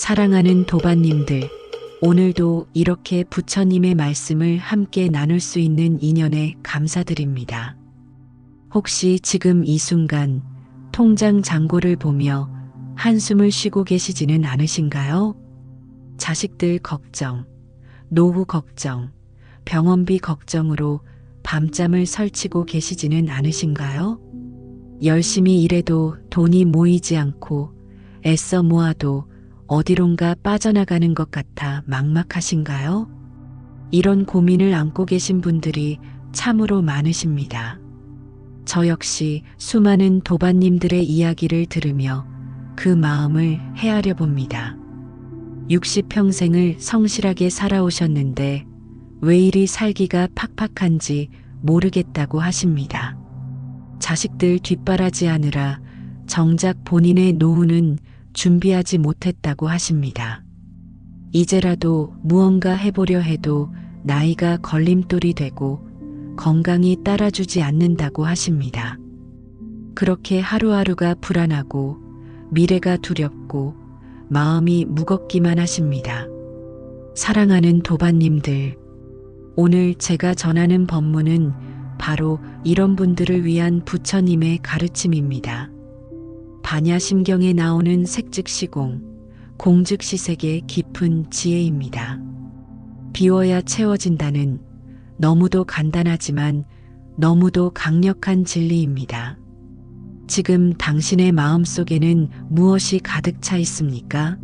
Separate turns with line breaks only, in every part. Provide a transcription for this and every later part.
사랑하는 도반님들, 오늘도 이렇게 부처님의 말씀을 함께 나눌 수 있는 인연에 감사드립니다. 혹시 지금 이 순간 통장 잔고를 보며 한숨을 쉬고 계시지는 않으신가요? 자식들 걱정, 노후 걱정, 병원비 걱정으로 밤잠을 설치고 계시지는 않으신가요? 열심히 일해도 돈이 모이지 않고 애써 모아도 어디론가 빠져나가는 것 같아 막막하신가요? 이런 고민을 안고 계신 분들이 참으로 많으십니다. 저 역시 수많은 도반님들의 이야기를 들으며 그 마음을 헤아려 봅니다. 60평생을 성실하게 살아오셨는데 왜 이리 살기가 팍팍한지 모르겠다고 하십니다. 자식들 뒷바라지하느라 정작 본인의 노후는 준비하지 못했다고 하십니다. 이제라도 무언가 해보려 해도 나이가 걸림돌이 되고 건강이 따라주지 않는다고 하십니다. 그렇게 하루하루가 불안하고 미래가 두렵고 마음이 무겁기만 하십니다. 사랑하는 도반님들, 오늘 제가 전하는 법문은 바로 이런 분들을 위한 부처님의 가르침입니다. 반야심경에 나오는 색즉시공, 공즉시색의 깊은 지혜입니다. 비워야 채워진다는 너무도 간단하지만 너무도 강력한 진리입니다. 지금 당신의 마음속에는 무엇이 가득 차 있습니까?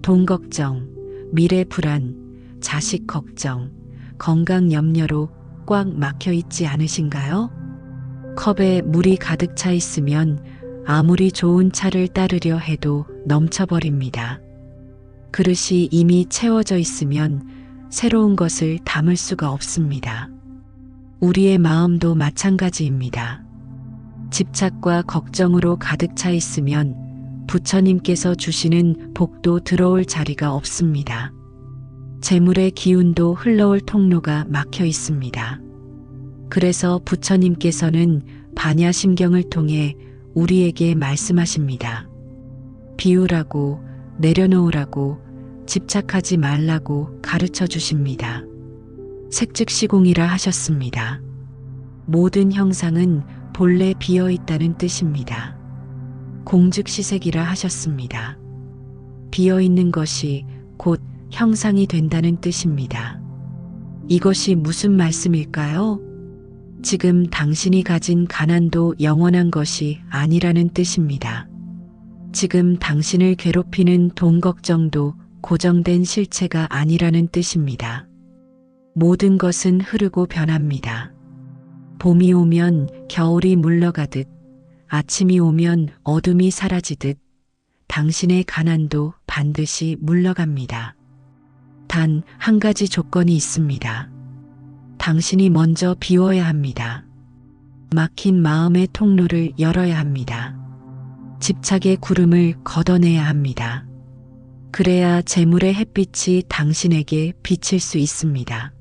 돈 걱정, 미래 불안, 자식 걱정, 건강 염려로 꽉 막혀 있지 않으신가요? 컵에 물이 가득 차 있으면 아무리 좋은 차를 따르려 해도 넘쳐버립니다. 그릇이 이미 채워져 있으면 새로운 것을 담을 수가 없습니다. 우리의 마음도 마찬가지입니다. 집착과 걱정으로 가득 차 있으면 부처님께서 주시는 복도 들어올 자리가 없습니다. 재물의 기운도 흘러올 통로가 막혀 있습니다. 그래서 부처님께서는 반야심경을 통해 우리에게 말씀하십니다. 비우라고, 내려놓으라고, 집착하지 말라고 가르쳐 주십니다. 색즉시공이라 하셨습니다. 모든 형상은 본래 비어 있다는 뜻입니다. 공즉시색이라 하셨습니다. 비어 있는 것이 곧 형상이 된다는 뜻입니다. 이것이 무슨 말씀일까요? 지금 당신이 가진 가난도 영원한 것이 아니라는 뜻입니다. 지금 당신을 괴롭히는 돈 걱정도 고정된 실체가 아니라는 뜻입니다. 모든 것은 흐르고 변합니다. 봄이 오면 겨울이 물러가듯, 아침이 오면 어둠이 사라지듯 당신의 가난도 반드시 물러갑니다. 단 한 가지 조건이 있습니다. 당신이 먼저 비워야 합니다. 막힌 마음의 통로를 열어야 합니다. 집착의 구름을 걷어내야 합니다. 그래야 재물의 햇빛이 당신에게 비칠 수 있습니다.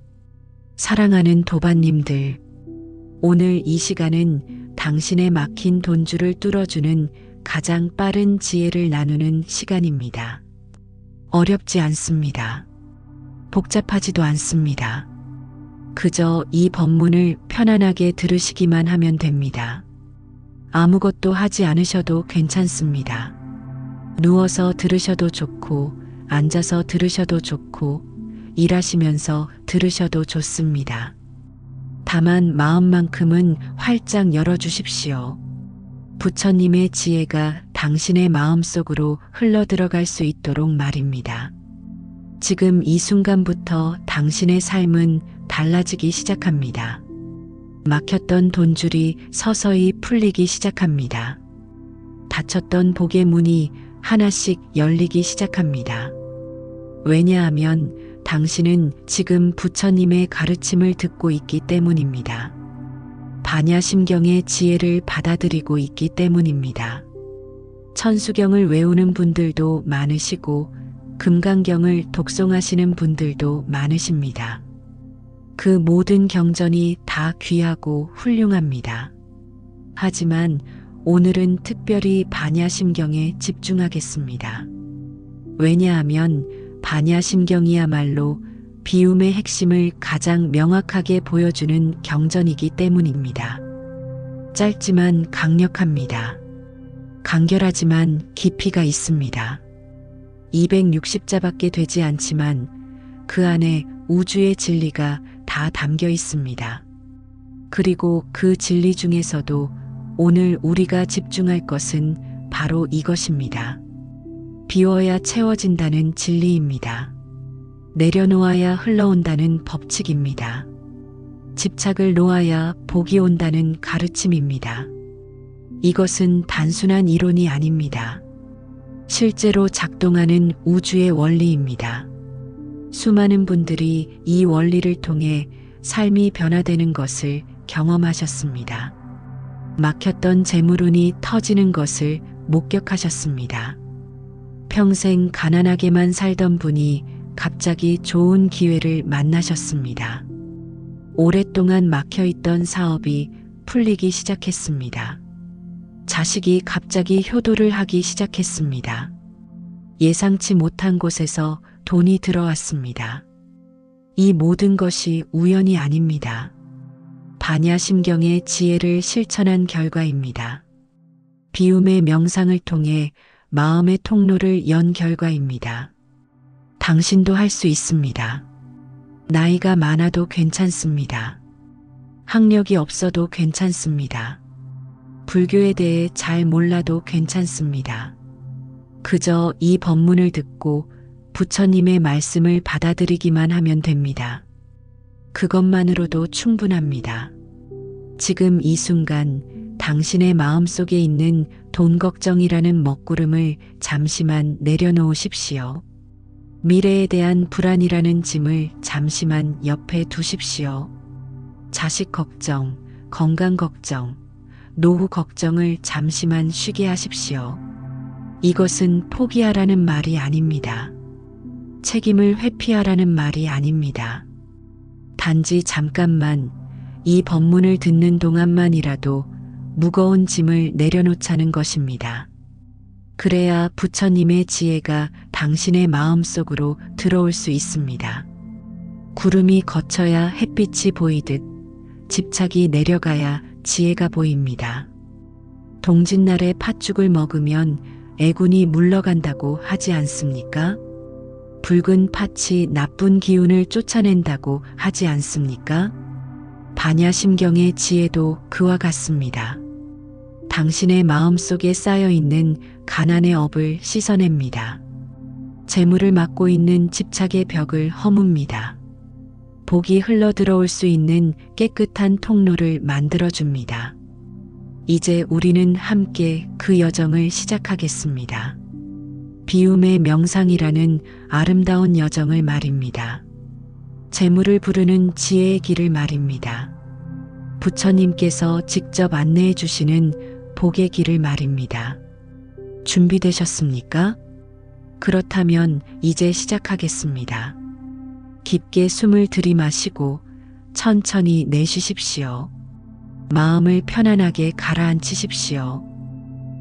사랑하는 도반님들, 오늘 이 시간은 당신의 막힌 돈줄을 뚫어주는 가장 빠른 지혜를 나누는 시간입니다. 어렵지 않습니다. 복잡하지도 않습니다. 그저 이 법문을 편안하게 들으시기만 하면 됩니다. 아무것도 하지 않으셔도 괜찮습니다. 누워서 들으셔도 좋고, 앉아서 들으셔도 좋고, 일하시면서 들으셔도 좋습니다. 다만 마음만큼은 활짝 열어주십시오. 부처님의 지혜가 당신의 마음속으로 흘러들어갈 수 있도록 말입니다. 지금 이 순간부터 당신의 삶은 달라지기 시작합니다. 막혔던 돈줄이 서서히 풀리기 시작합니다. 닫혔던 복의 문이 하나씩 열리기 시작합니다. 왜냐하면 당신은 지금 부처님의 가르침을 듣고 있기 때문입니다. 반야심경의 지혜를 받아들이고 있기 때문입니다. 천수경을 외우는 분들도 많으시고 금강경을 독송하시는 분들도 많으십니다. 그 모든 경전이 다 귀하고 훌륭합니다. 하지만 오늘은 특별히 반야심경에 집중하겠습니다. 왜냐하면 반야심경이야말로 비움의 핵심을 가장 명확하게 보여주는 경전이기 때문입니다. 짧지만 강력합니다. 간결하지만 깊이가 있습니다. 260자밖에 되지 않지만 그 안에 우주의 진리가 다 담겨 있습니다. 그리고 그 진리 중에서도 오늘 우리가 집중할 것은 바로 이것입니다. 비워야 채워진다는 진리입니다. 내려놓아야 흘러온다는 법칙입니다. 집착을 놓아야 복이 온다는 가르침입니다. 이것은 단순한 이론이 아닙니다. 실제로 작동하는 우주의 원리입니다. 수많은 분들이 이 원리를 통해 삶이 변화되는 것을 경험하셨습니다. 막혔던 재물운이 터지는 것을 목격하셨습니다. 평생 가난하게만 살던 분이 갑자기 좋은 기회를 만나셨습니다. 오랫동안 막혀있던 사업이 풀리기 시작했습니다. 자식이 갑자기 효도를 하기 시작했습니다. 예상치 못한 곳에서 돈이 들어왔습니다. 이 모든 것이 우연이 아닙니다. 반야심경의 지혜를 실천한 결과입니다. 비움의 명상을 통해 마음의 통로를 연 결과입니다. 당신도 할 수 있습니다. 나이가 많아도 괜찮습니다. 학력이 없어도 괜찮습니다. 불교에 대해 잘 몰라도 괜찮습니다. 그저 이 법문을 듣고 부처님의 말씀을 받아들이기만 하면 됩니다. 그것만으로도 충분합니다. 지금 이 순간 당신의 마음속에 있는 돈 걱정이라는 먹구름을 잠시만 내려놓으십시오. 미래에 대한 불안이라는 짐을 잠시만 옆에 두십시오. 자식 걱정, 건강 걱정, 노후 걱정을 잠시만 쉬게 하십시오. 이것은 포기하라는 말이 아닙니다. 책임을 회피하라는 말이 아닙니다. 단지 잠깐만 이 법문을 듣는 동안만이라도 무거운 짐을 내려놓자는 것입니다. 그래야 부처님의 지혜가 당신의 마음속으로 들어올 수 있습니다. 구름이 거쳐야 햇빛이 보이듯 집착이 내려가야 지혜가 보입니다. 동짓날에 팥죽을 먹으면 애군이 물러간다고 하지 않습니까? 붉은 팥이 나쁜 기운을 쫓아낸다고 하지 않습니까? 반야심경의 지혜도 그와 같습니다. 당신의 마음속에 쌓여있는 가난의 업을 씻어냅니다. 재물을 막고 있는 집착의 벽을 허뭅니다. 복이 흘러들어올 수 있는 깨끗한 통로를 만들어줍니다. 이제 우리는 함께 그 여정을 시작하겠습니다. 비움의 명상이라는 아름다운 여정을 말입니다. 재물을 부르는 지혜의 길을 말입니다. 부처님께서 직접 안내해 주시는 복의 길을 말입니다. 준비되셨습니까? 그렇다면 이제 시작하겠습니다. 깊게 숨을 들이마시고 천천히 내쉬십시오. 마음을 편안하게 가라앉히십시오.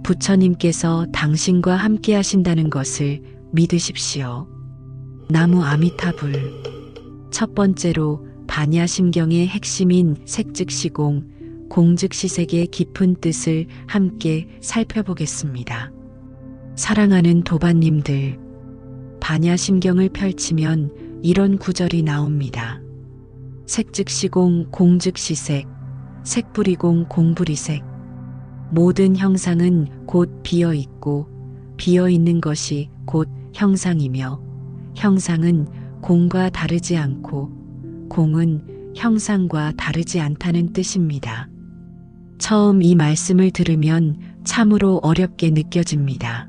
부처님께서 당신과 함께 하신다는 것을 믿으십시오. 나무 아미타불. 첫 번째로 반야심경의 핵심인 색즉시공, 공즉시색의 깊은 뜻을 함께 살펴보겠습니다. 사랑하는 도반님들, 반야심경을 펼치면 이런 구절이 나옵니다. 색즉시공, 공즉시색, 색불이공, 공불이색. 모든 형상은 곧 비어있고 비어있는 것이 곧 형상이며 형상은 공과 다르지 않고 공은 형상과 다르지 않다는 뜻입니다. 처음 이 말씀을 들으면 참으로 어렵게 느껴집니다.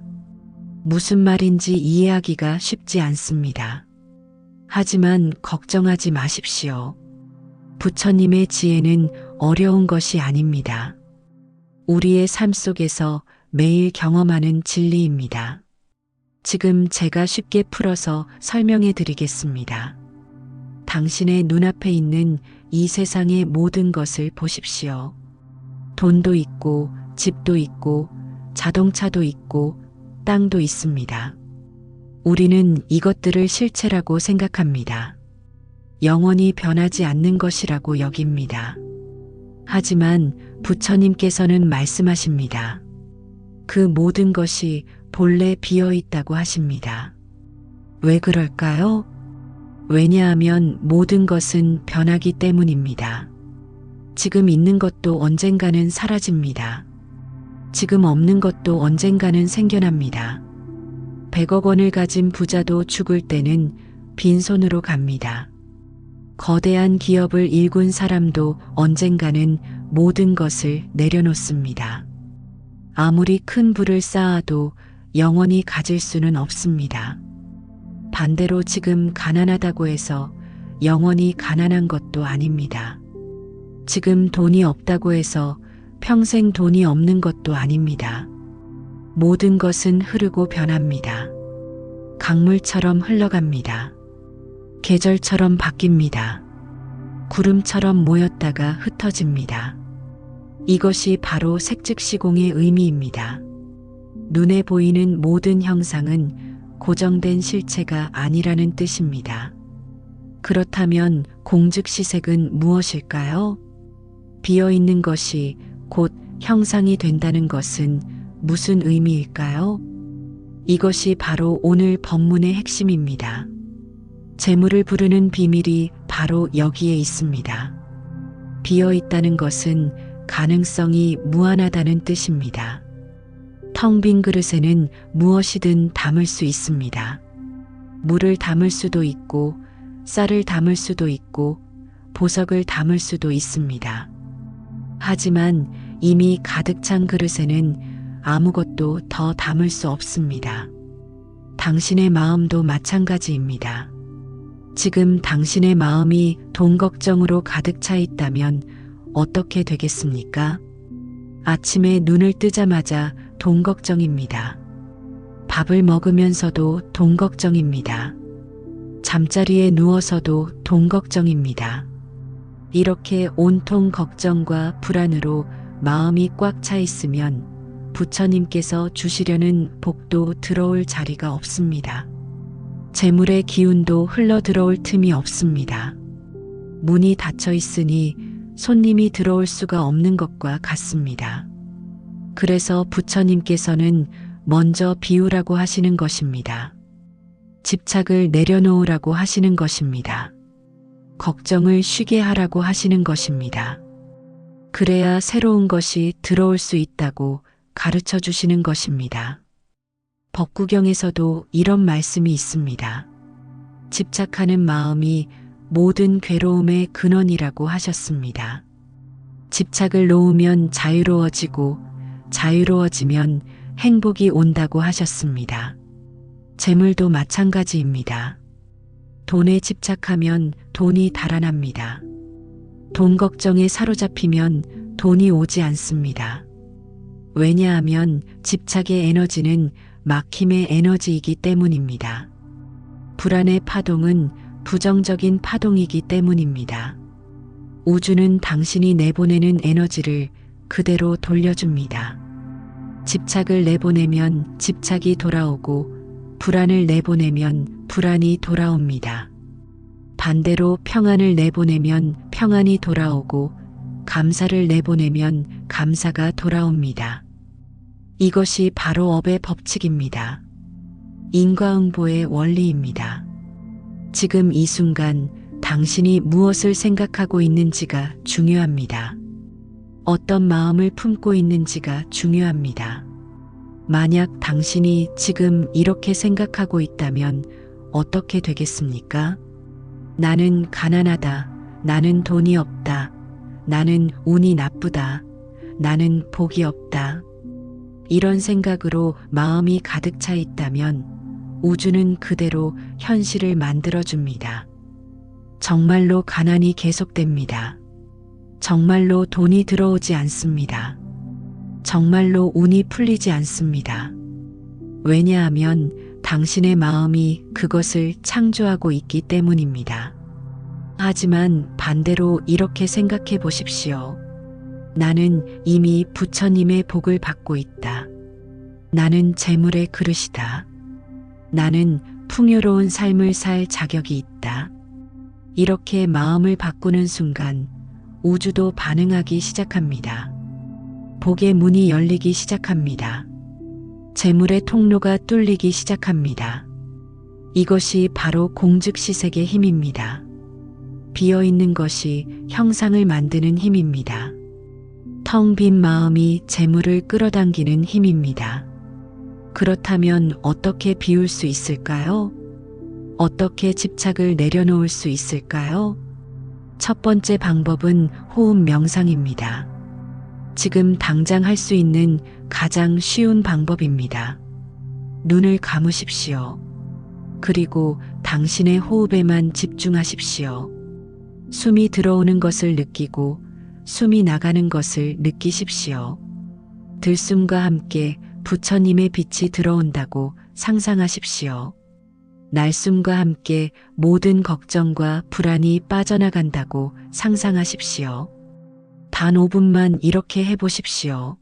무슨 말인지 이해하기가 쉽지 않습니다. 하지만 걱정하지 마십시오. 부처님의 지혜는 어려운 것이 아닙니다. 우리의 삶 속에서 매일 경험하는 진리입니다. 지금 제가 쉽게 풀어서 설명해 드리겠습니다. 당신의 눈앞에 있는 이 세상의 모든 것을 보십시오. 돈도 있고, 집도 있고, 자동차도 있고, 땅도 있습니다. 우리는 이것들을 실체라고 생각합니다. 영원히 변하지 않는 것이라고 여깁니다. 하지만 부처님께서는 말씀하십니다. 그 모든 것이 본래 비어 있다고 하십니다. 왜 그럴까요? 왜냐하면 모든 것은 변하기 때문입니다. 지금 있는 것도 언젠가는 사라집니다. 지금 없는 것도 언젠가는 생겨납니다. 100억 원을 가진 부자도 죽을 때는 빈손으로 갑니다. 거대한 기업을 일군 사람도 언젠가는 모든 것을 내려놓습니다. 아무리 큰 부를 쌓아도 영원히 가질 수는 없습니다. 반대로 지금 가난하다고 해서 영원히 가난한 것도 아닙니다. 지금 돈이 없다고 해서 평생 돈이 없는 것도 아닙니다. 모든 것은 흐르고 변합니다. 강물처럼 흘러갑니다. 계절처럼 바뀝니다. 구름처럼 모였다가 흩어집니다. 이것이 바로 색즉시공의 의미입니다. 눈에 보이는 모든 형상은 고정된 실체가 아니라는 뜻입니다. 그렇다면 공즉시색은 무엇일까요? 비어있는 것이 곧 형상이 된다는 것은 무슨 의미일까요? 이것이 바로 오늘 법문의 핵심입니다. 재물을 부르는 비밀이 바로 여기에 있습니다. 비어 있다는 것은 가능성이 무한하다는 뜻입니다. 텅 빈 그릇에는 무엇이든 담을 수 있습니다. 물을 담을 수도 있고, 쌀을 담을 수도 있고, 보석을 담을 수도 있습니다. 하지만 이미 가득 찬 그릇에는 아무것도 더 담을 수 없습니다. 당신의 마음도 마찬가지입니다. 지금 당신의 마음이 돈 걱정으로 가득 차 있다면 어떻게 되겠습니까? 아침에 눈을 뜨자마자 돈 걱정입니다. 밥을 먹으면서도 돈 걱정입니다. 잠자리에 누워서도 돈 걱정입니다. 이렇게 온통 걱정과 불안으로 마음이 꽉 차 있으면 부처님께서 주시려는 복도 들어올 자리가 없습니다. 재물의 기운도 흘러 들어올 틈이 없습니다. 문이 닫혀 있으니 손님이 들어올 수가 없는 것과 같습니다. 그래서 부처님께서는 먼저 비우라고 하시는 것입니다. 집착을 내려놓으라고 하시는 것입니다. 걱정을 쉬게 하라고 하시는 것입니다. 그래야 새로운 것이 들어올 수 있다고 가르쳐 주시는 것입니다. 법구경에서도 이런 말씀이 있습니다. 집착하는 마음이 모든 괴로움의 근원이라고 하셨습니다. 집착을 놓으면 자유로워지고 자유로워지면 행복이 온다고 하셨습니다. 재물도 마찬가지입니다. 돈에 집착하면 돈이 달아납니다. 돈 걱정에 사로잡히면 돈이 오지 않습니다. 왜냐하면 집착의 에너지는 막힘의 에너지이기 때문입니다. 불안의 파동은 부정적인 파동이기 때문입니다. 우주는 당신이 내보내는 에너지를 그대로 돌려줍니다. 집착을 내보내면 집착이 돌아오고 불안을 내보내면 불안이 돌아옵니다. 반대로 평안을 내보내면 평안이 돌아오고 감사를 내보내면 감사가 돌아옵니다. 이것이 바로 업의 법칙입니다. 인과응보의 원리입니다. 지금 이 순간 당신이 무엇을 생각하고 있는지가 중요합니다. 어떤 마음을 품고 있는지가 중요합니다. 만약 당신이 지금 이렇게 생각하고 있다면 어떻게 되겠습니까? 나는 가난하다. 나는 돈이 없다. 나는 운이 나쁘다. 나는 복이 없다. 이런 생각으로 마음이 가득 차 있다면 우주는 그대로 현실을 만들어줍니다. 정말로 가난이 계속됩니다. 정말로 돈이 들어오지 않습니다. 정말로 운이 풀리지 않습니다. 왜냐하면 당신의 마음이 그것을 창조하고 있기 때문입니다. 하지만 반대로 이렇게 생각해 보십시오. 나는 이미 부처님의 복을 받고 있다. 나는 재물의 그릇이다. 나는 풍요로운 삶을 살 자격이 있다. 이렇게 마음을 바꾸는 순간 우주도 반응하기 시작합니다. 복의 문이 열리기 시작합니다. 재물의 통로가 뚫리기 시작합니다. 이것이 바로 공즉시색의 힘입니다. 비어있는 것이 형상을 만드는 힘입니다. 텅 빈 마음이 재물을 끌어당기는 힘입니다. 그렇다면 어떻게 비울 수 있을까요? 어떻게 집착을 내려놓을 수 있을까요? 첫 번째 방법은 호흡 명상입니다. 지금 당장 할 수 있는 가장 쉬운 방법입니다. 눈을 감으십시오. 그리고 당신의 호흡에만 집중하십시오. 숨이 들어오는 것을 느끼고 숨이 나가는 것을 느끼십시오. 들숨과 함께 부처님의 빛이 들어온다고 상상하십시오. 날숨과 함께 모든 걱정과 불안이 빠져나간다고 상상하십시오. 단 5분만 이렇게 해보십시오.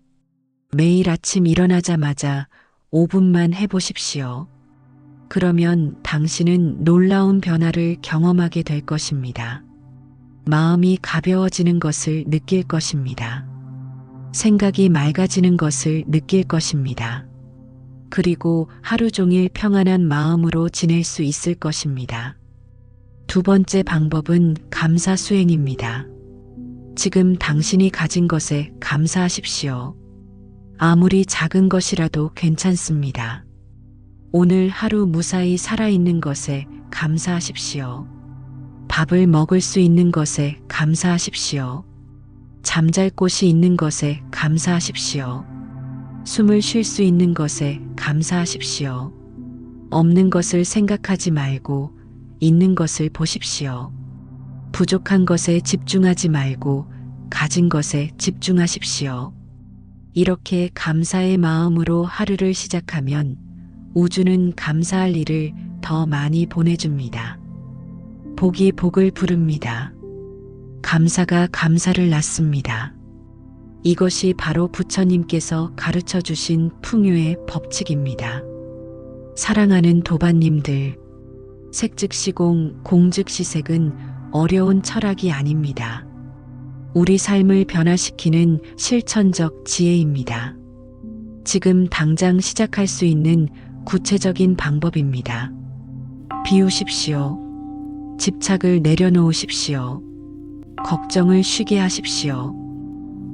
매일 아침 일어나자마자 5분만 해보십시오. 그러면 당신은 놀라운 변화를 경험하게 될 것입니다. 마음이 가벼워지는 것을 느낄 것입니다. 생각이 맑아지는 것을 느낄 것입니다. 그리고 하루 종일 평안한 마음으로 지낼 수 있을 것입니다. 두 번째 방법은 감사 수행입니다. 지금 당신이 가진 것에 감사하십시오. 아무리 작은 것이라도 괜찮습니다. 오늘 하루 무사히 살아있는 것에 감사하십시오. 밥을 먹을 수 있는 것에 감사하십시오. 잠잘 곳이 있는 것에 감사하십시오. 숨을 쉴 수 있는 것에 감사하십시오. 없는 것을 생각하지 말고 있는 것을 보십시오. 부족한 것에 집중하지 말고 가진 것에 집중하십시오. 이렇게 감사의 마음으로 하루를 시작하면 우주는 감사할 일을 더 많이 보내줍니다. 복이 복을 부릅니다. 감사가 감사를 낳습니다. 이것이 바로 부처님께서 가르쳐 주신 풍요의 법칙입니다. 사랑하는 도반님들, 색즉시공, 공즉시색은 어려운 철학이 아닙니다. 우리 삶을 변화시키는 실천적 지혜입니다. 지금 당장 시작할 수 있는 구체적인 방법입니다. 비우십시오. 집착을 내려놓으십시오. 걱정을 쉬게 하십시오.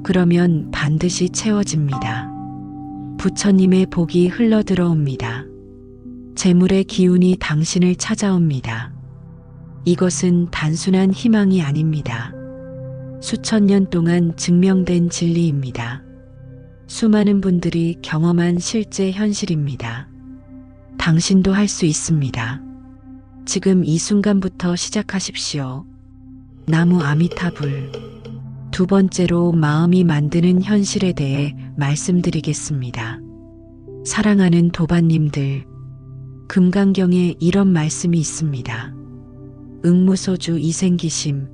그러면 반드시 채워집니다. 부처님의 복이 흘러들어옵니다. 재물의 기운이 당신을 찾아옵니다. 이것은 단순한 희망이 아닙니다. 수천 년 동안 증명된 진리입니다. 수많은 분들이 경험한 실제 현실입니다. 당신도 할 수 있습니다. 지금 이 순간부터 시작하십시오. 나무 아미타불. 두 번째로 마음이 만드는 현실에 대해 말씀드리겠습니다. 사랑하는 도반님들, 금강경에 이런 말씀이 있습니다. 응무소주 이생기심,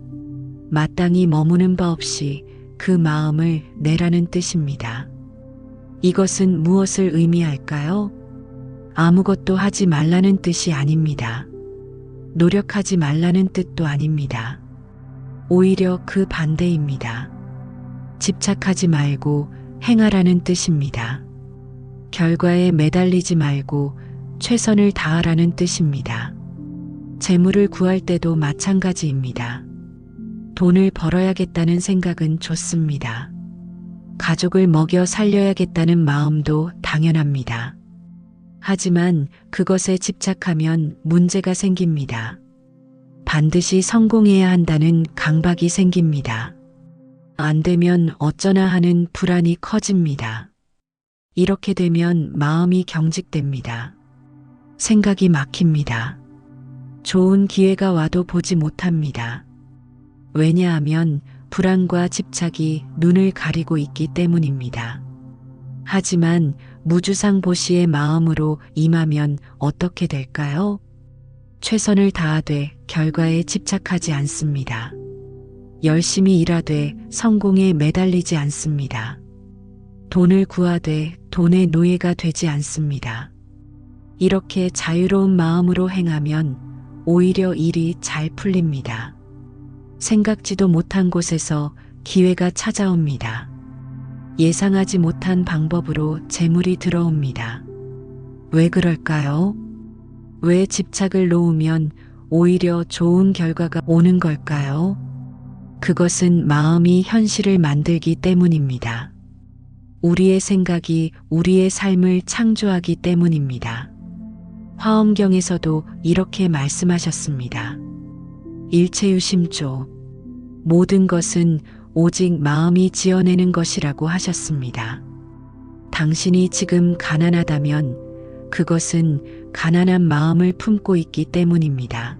마땅히 머무는 바 없이 그 마음을 내라는 뜻입니다. 이것은 무엇을 의미할까요? 아무것도 하지 말라는 뜻이 아닙니다. 노력하지 말라는 뜻도 아닙니다. 오히려 그 반대입니다. 집착하지 말고 행하라는 뜻입니다. 결과에 매달리지 말고 최선을 다하라는 뜻입니다. 재물을 구할 때도 마찬가지입니다. 돈을 벌어야겠다는 생각은 좋습니다. 가족을 먹여 살려야겠다는 마음도 당연합니다. 하지만 그것에 집착하면 문제가 생깁니다. 반드시 성공해야 한다는 강박이 생깁니다. 안 되면 어쩌나 하는 불안이 커집니다. 이렇게 되면 마음이 경직됩니다. 생각이 막힙니다. 좋은 기회가 와도 보지 못합니다. 왜냐하면 불안과 집착이 눈을 가리고 있기 때문입니다. 하지만 무주상보시의 마음으로 임하면 어떻게 될까요? 최선을 다하되 결과에 집착하지 않습니다. 열심히 일하되 성공에 매달리지 않습니다. 돈을 구하되 돈의 노예가 되지 않습니다. 이렇게 자유로운 마음으로 행하면 오히려 일이 잘 풀립니다. 생각지도 못한 곳에서 기회가 찾아옵니다. 예상하지 못한 방법으로 재물이 들어옵니다. 왜 그럴까요? 왜 집착을 놓으면 오히려 좋은 결과가 오는 걸까요? 그것은 마음이 현실을 만들기 때문입니다. 우리의 생각이 우리의 삶을 창조하기 때문입니다. 화엄경에서도 이렇게 말씀하셨습니다. 일체유심조. 모든 것은 오직 마음이 지어내는 것이라고 하셨습니다. 당신이 지금 가난하다면 그것은 가난한 마음을 품고 있기 때문입니다.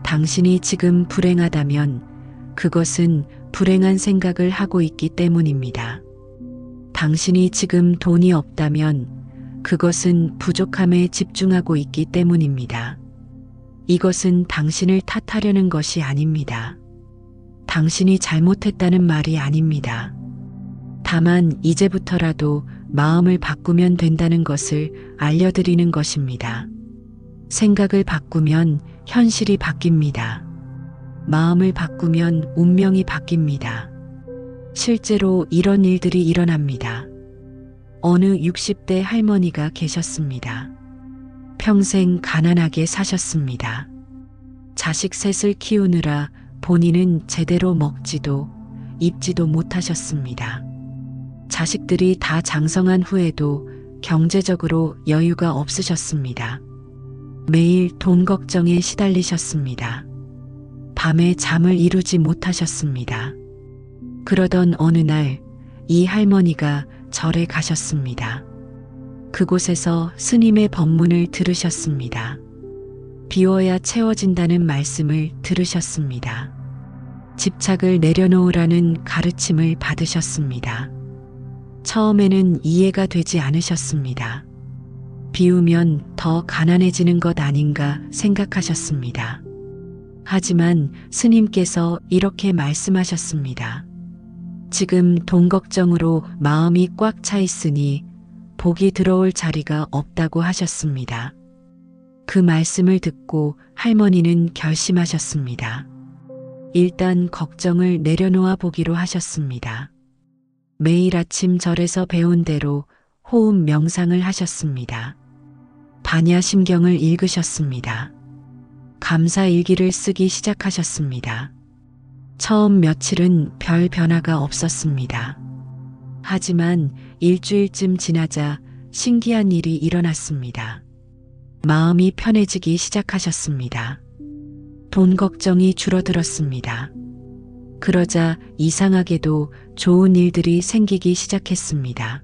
당신이 지금 불행하다면 그것은 불행한 생각을 하고 있기 때문입니다. 당신이 지금 돈이 없다면 그것은 부족함에 집중하고 있기 때문입니다. 이것은 당신을 탓하려는 것이 아닙니다. 당신이 잘못했다는 말이 아닙니다. 다만 이제부터라도 마음을 바꾸면 된다는 것을 알려드리는 것입니다. 생각을 바꾸면 현실이 바뀝니다. 마음을 바꾸면 운명이 바뀝니다. 실제로 이런 일들이 일어납니다. 어느 60대 할머니가 계셨습니다. 평생 가난하게 사셨습니다. 자식 셋을 키우느라 본인은 제대로 먹지도 입지도 못하셨습니다. 자식들이 다 장성한 후에도 경제적으로 여유가 없으셨습니다. 매일 돈 걱정에 시달리셨습니다. 밤에 잠을 이루지 못하셨습니다. 그러던 어느 날 이 할머니가 절에 가셨습니다. 그곳에서 스님의 법문을 들으셨습니다. 비워야 채워진다는 말씀을 들으셨습니다. 집착을 내려놓으라는 가르침을 받으셨습니다. 처음에는 이해가 되지 않으셨습니다. 비우면 더 가난해지는 것 아닌가 생각하셨습니다. 하지만 스님께서 이렇게 말씀하셨습니다. 지금 돈 걱정으로 마음이 꽉 차 있으니 복이 들어올 자리가 없다고 하셨습니다. 그 말씀을 듣고 할머니는 결심하셨습니다. 일단 걱정을 내려놓아 보기로 하셨습니다. 매일 아침 절에서 배운 대로 호흡 명상을 하셨습니다. 반야심경을 읽으셨습니다. 감사일기를 쓰기 시작하셨습니다. 처음 며칠은 별 변화가 없었습니다. 하지만 일주일쯤 지나자 신기한 일이 일어났습니다. 마음이 편해지기 시작하셨습니다. 돈 걱정이 줄어들었습니다. 그러자 이상하게도 좋은 일들이 생기기 시작했습니다.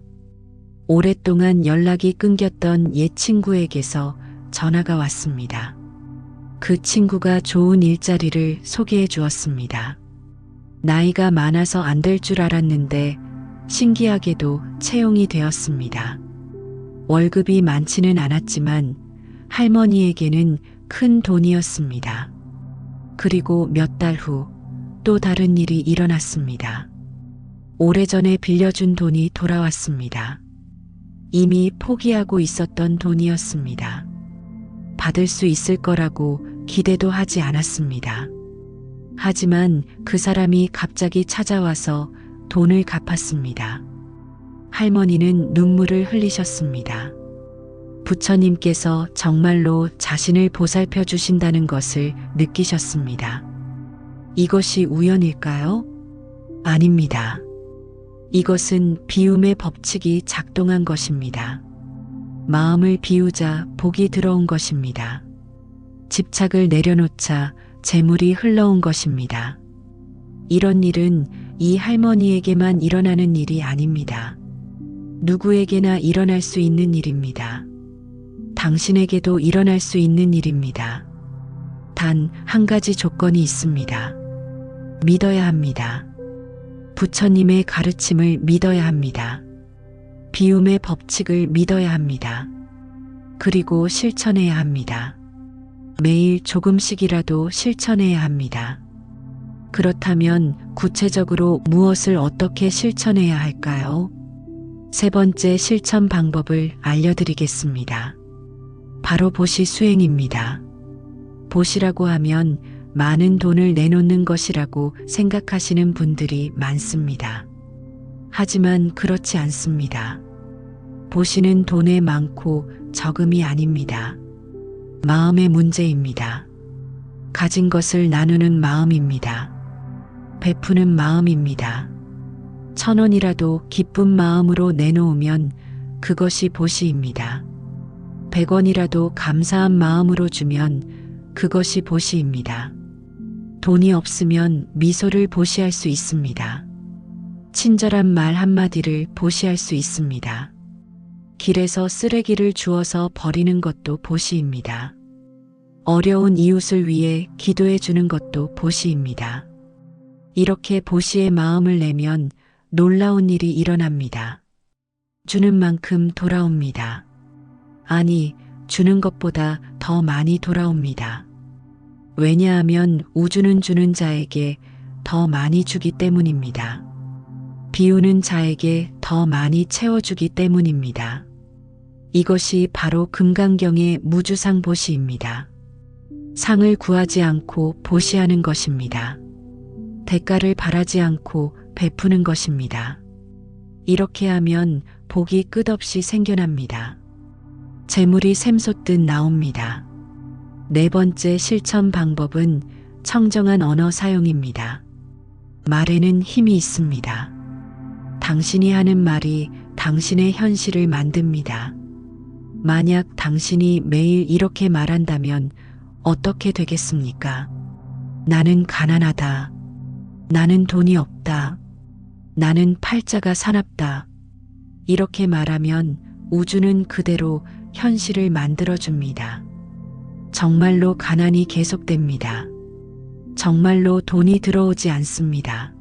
오랫동안 연락이 끊겼던 옛 친구에게서 전화가 왔습니다. 그 친구가 좋은 일자리를 소개해 주었습니다. 나이가 많아서 안 될 줄 알았는데 신기하게도 채용이 되었습니다. 월급이 많지는 않았지만 할머니에게는 큰 돈이었습니다. 그리고 몇 달 후 또 다른 일이 일어났습니다. 오래전에 빌려준 돈이 돌아왔습니다. 이미 포기하고 있었던 돈이었습니다. 받을 수 있을 거라고 기대도 하지 않았습니다. 하지만 그 사람이 갑자기 찾아와서 돈을 갚았습니다. 할머니는 눈물을 흘리셨습니다. 부처님께서 정말로 자신을 보살펴 주신다는 것을 느끼셨습니다. 이것이 우연일까요? 아닙니다. 이것은 비움의 법칙이 작동한 것입니다. 마음을 비우자 복이 들어온 것입니다. 집착을 내려놓자 재물이 흘러온 것입니다. 이런 일은 이 할머니에게만 일어나는 일이 아닙니다. 누구에게나 일어날 수 있는 일입니다. 당신에게도 일어날 수 있는 일입니다. 단 한 가지 조건이 있습니다. 믿어야 합니다. 부처님의 가르침을 믿어야 합니다. 비움의 법칙을 믿어야 합니다. 그리고 실천해야 합니다. 매일 조금씩이라도 실천해야 합니다. 그렇다면 구체적으로 무엇을 어떻게 실천해야 할까요? 세 번째 실천 방법을 알려드리겠습니다. 바로 보시 수행입니다. 보시라고 하면 많은 돈을 내놓는 것이라고 생각하시는 분들이 많습니다. 하지만 그렇지 않습니다. 보시는 돈의 많고 적음이 아닙니다. 마음의 문제입니다. 가진 것을 나누는 마음입니다. 베푸는 마음입니다. 1,000원이라도 기쁜 마음으로 내놓으면 그것이 보시입니다. 100원이라도 감사한 마음으로 주면 그것이 보시입니다. 돈이 없으면 미소를 보시할 수 있습니다. 친절한 말 한마디를 보시할 수 있습니다. 길에서 쓰레기를 주워서 버리는 것도 보시입니다. 어려운 이웃을 위해 기도해 주는 것도 보시입니다. 이렇게 보시의 마음을 내면 놀라운 일이 일어납니다. 주는 만큼 돌아옵니다. 아니, 주는 것보다 더 많이 돌아옵니다. 왜냐하면 우주는 주는 자에게 더 많이 주기 때문입니다. 비우는 자에게 더 많이 채워주기 때문입니다. 이것이 바로 금강경의 무주상 보시입니다. 상을 구하지 않고 보시하는 것입니다. 대가를 바라지 않고 베푸는 것입니다. 이렇게 하면 복이 끝없이 생겨납니다. 재물이 샘솟듯 나옵니다. 네 번째 실천 방법은 청정한 언어 사용입니다. 말에는 힘이 있습니다. 당신이 하는 말이 당신의 현실을 만듭니다. 만약 당신이 매일 이렇게 말한다면 어떻게 되겠습니까? 나는 가난하다. 나는 돈이 없다. 나는 팔자가 사납다. 이렇게 말하면 우주는 그대로 현실을 만들어줍니다. 정말로 가난이 계속됩니다. 정말로 돈이 들어오지 않습니다.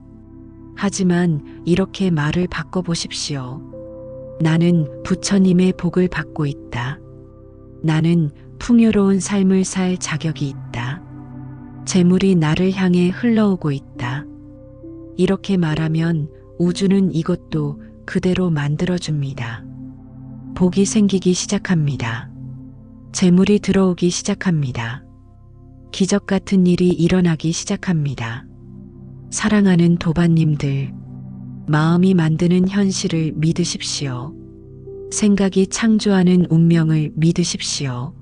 하지만 이렇게 말을 바꿔보십시오. 나는 부처님의 복을 받고 있다. 나는 풍요로운 삶을 살 자격이 있다. 재물이 나를 향해 흘러오고 있다. 이렇게 말하면 우주는 이것도 그대로 만들어줍니다. 복이 생기기 시작합니다. 재물이 들어오기 시작합니다. 기적 같은 일이 일어나기 시작합니다. 사랑하는 도반님들, 마음이 만드는 현실을 믿으십시오. 생각이 창조하는 운명을 믿으십시오.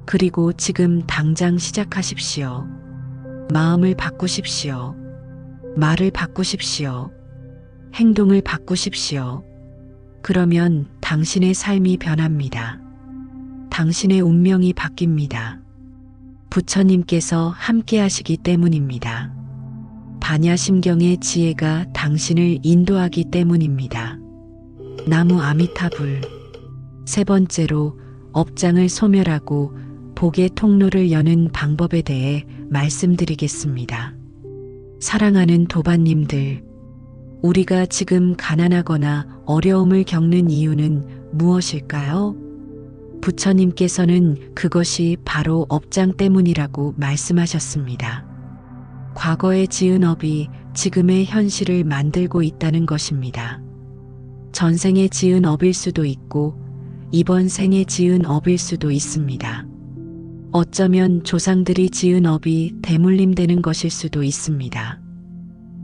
그리고 지금 당장 시작하십시오. 마음을 바꾸십시오. 말을 바꾸십시오. 행동을 바꾸십시오. 그러면 당신의 삶이 변합니다. 당신의 운명이 바뀝니다. 부처님께서 함께 하시기 때문입니다. 반야심경의 지혜가 당신을 인도하기 때문입니다. 나무 아미타불. 세 번째로 업장을 소멸하고 복의 통로를 여는 방법에 대해 말씀드리겠습니다. 사랑하는 도반님들, 우리가 지금 가난하거나 어려움을 겪는 이유는 무엇일까요? 부처님께서는 그것이 바로 업장 때문이라고 말씀하셨습니다. 과거에 지은 업이 지금의 현실을 만들고 있다는 것입니다. 전생에 지은 업일 수도 있고 이번 생에 지은 업일 수도 있습니다. 어쩌면 조상들이 지은 업이 대물림되는 것일 수도 있습니다.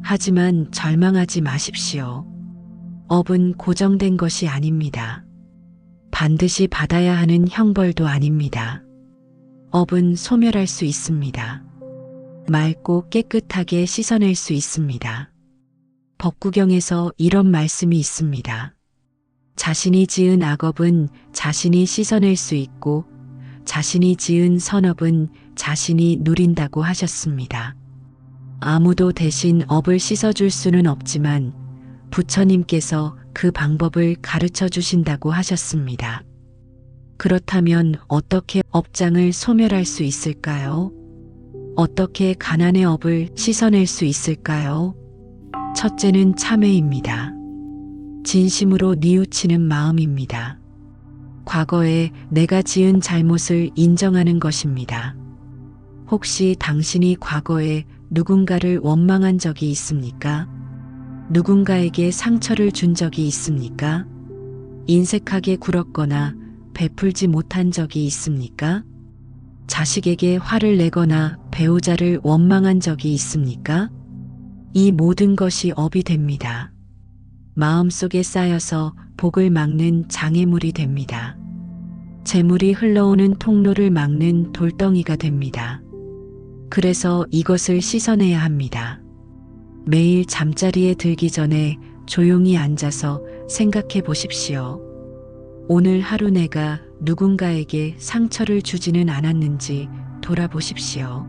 하지만 절망하지 마십시오. 업은 고정된 것이 아닙니다. 반드시 받아야 하는 형벌도 아닙니다. 업은 소멸할 수 있습니다. 맑고 깨끗하게 씻어낼 수 있습니다. 법구경에서 이런 말씀이 있습니다. 자신이 지은 악업은 자신이 씻어낼 수 있고 자신이 지은 선업은 자신이 누린다고 하셨습니다. 아무도 대신 업을 씻어줄 수는 없지만 부처님께서 그 방법을 가르쳐 주신다고 하셨습니다. 그렇다면 어떻게 업장을 소멸할 수 있을까요? 어떻게 가난의 업을 씻어낼 수 있을까요? 첫째는 참회입니다. 진심으로 뉘우치는 마음입니다. 과거에 내가 지은 잘못을 인정하는 것입니다. 혹시 당신이 과거에 누군가를 원망한 적이 있습니까? 누군가에게 상처를 준 적이 있습니까? 인색하게 굴었거나 베풀지 못한 적이 있습니까? 자식에게 화를 내거나 배우자를 원망한 적이 있습니까? 이 모든 것이 업이 됩니다. 마음속에 쌓여서 복을 막는 장애물이 됩니다. 재물이 흘러오는 통로를 막는 돌덩이가 됩니다. 그래서 이것을 씻어내야 합니다. 매일 잠자리에 들기 전에 조용히 앉아서 생각해 보십시오. 오늘 하루 내가 누군가에게 상처를 주지는 않았는지 돌아보십시오.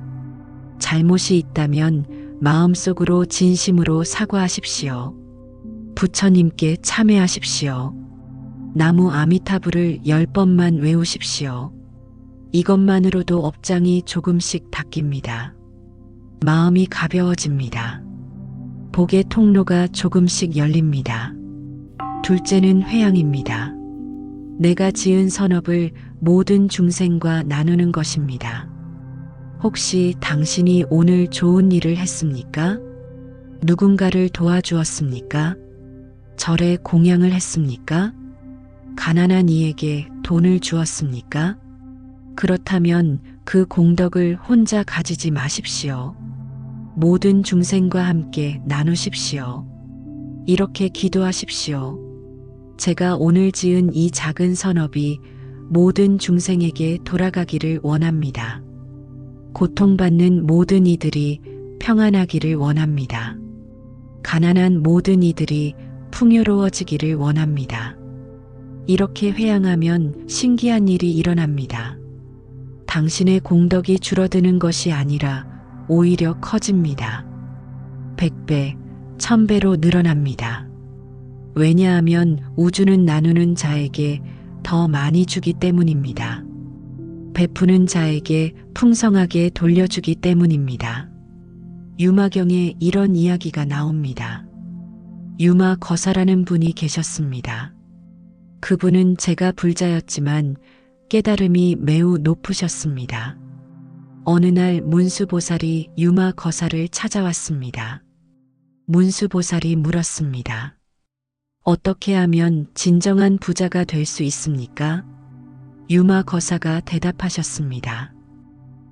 잘못이 있다면 마음속으로 진심으로 사과하십시오. 부처님께 참회하십시오. 나무 아미타불을 10번만 외우십시오. 이것만으로도 업장이 조금씩 닦입니다. 마음이 가벼워집니다. 복의 통로가 조금씩 열립니다. 둘째는 회양입니다. 내가 지은 선업을 모든 중생과 나누는 것입니다. 혹시 당신이 오늘 좋은 일을 했습니까? 누군가를 도와주었습니까? 절에 공양을 했습니까? 가난한 이에게 돈을 주었습니까? 그렇다면 그 공덕을 혼자 가지지 마십시오. 모든 중생과 함께 나누십시오. 이렇게 기도하십시오. 제가 오늘 지은 이 작은 선업이 모든 중생에게 돌아가기를 원합니다. 고통받는 모든 이들이 평안하기를 원합니다. 가난한 모든 이들이 풍요로워지기를 원합니다. 이렇게 회양하면 신기한 일이 일어납니다. 당신의 공덕이 줄어드는 것이 아니라 오히려 커집니다. 100배, 1000배로 늘어납니다. 왜냐하면 우주는 나누는 자에게 더 많이 주기 때문입니다. 베푸는 자에게 풍성하게 돌려주기 때문입니다. 유마경에 이런 이야기가 나옵니다. 유마 거사라는 분이 계셨습니다. 그분은 제가 불자였지만 깨달음이 매우 높으셨습니다. 어느 날 문수보살이 유마 거사를 찾아왔습니다. 문수보살이 물었습니다. 어떻게 하면 진정한 부자가 될 수 있습니까? 유마 거사가 대답하셨습니다.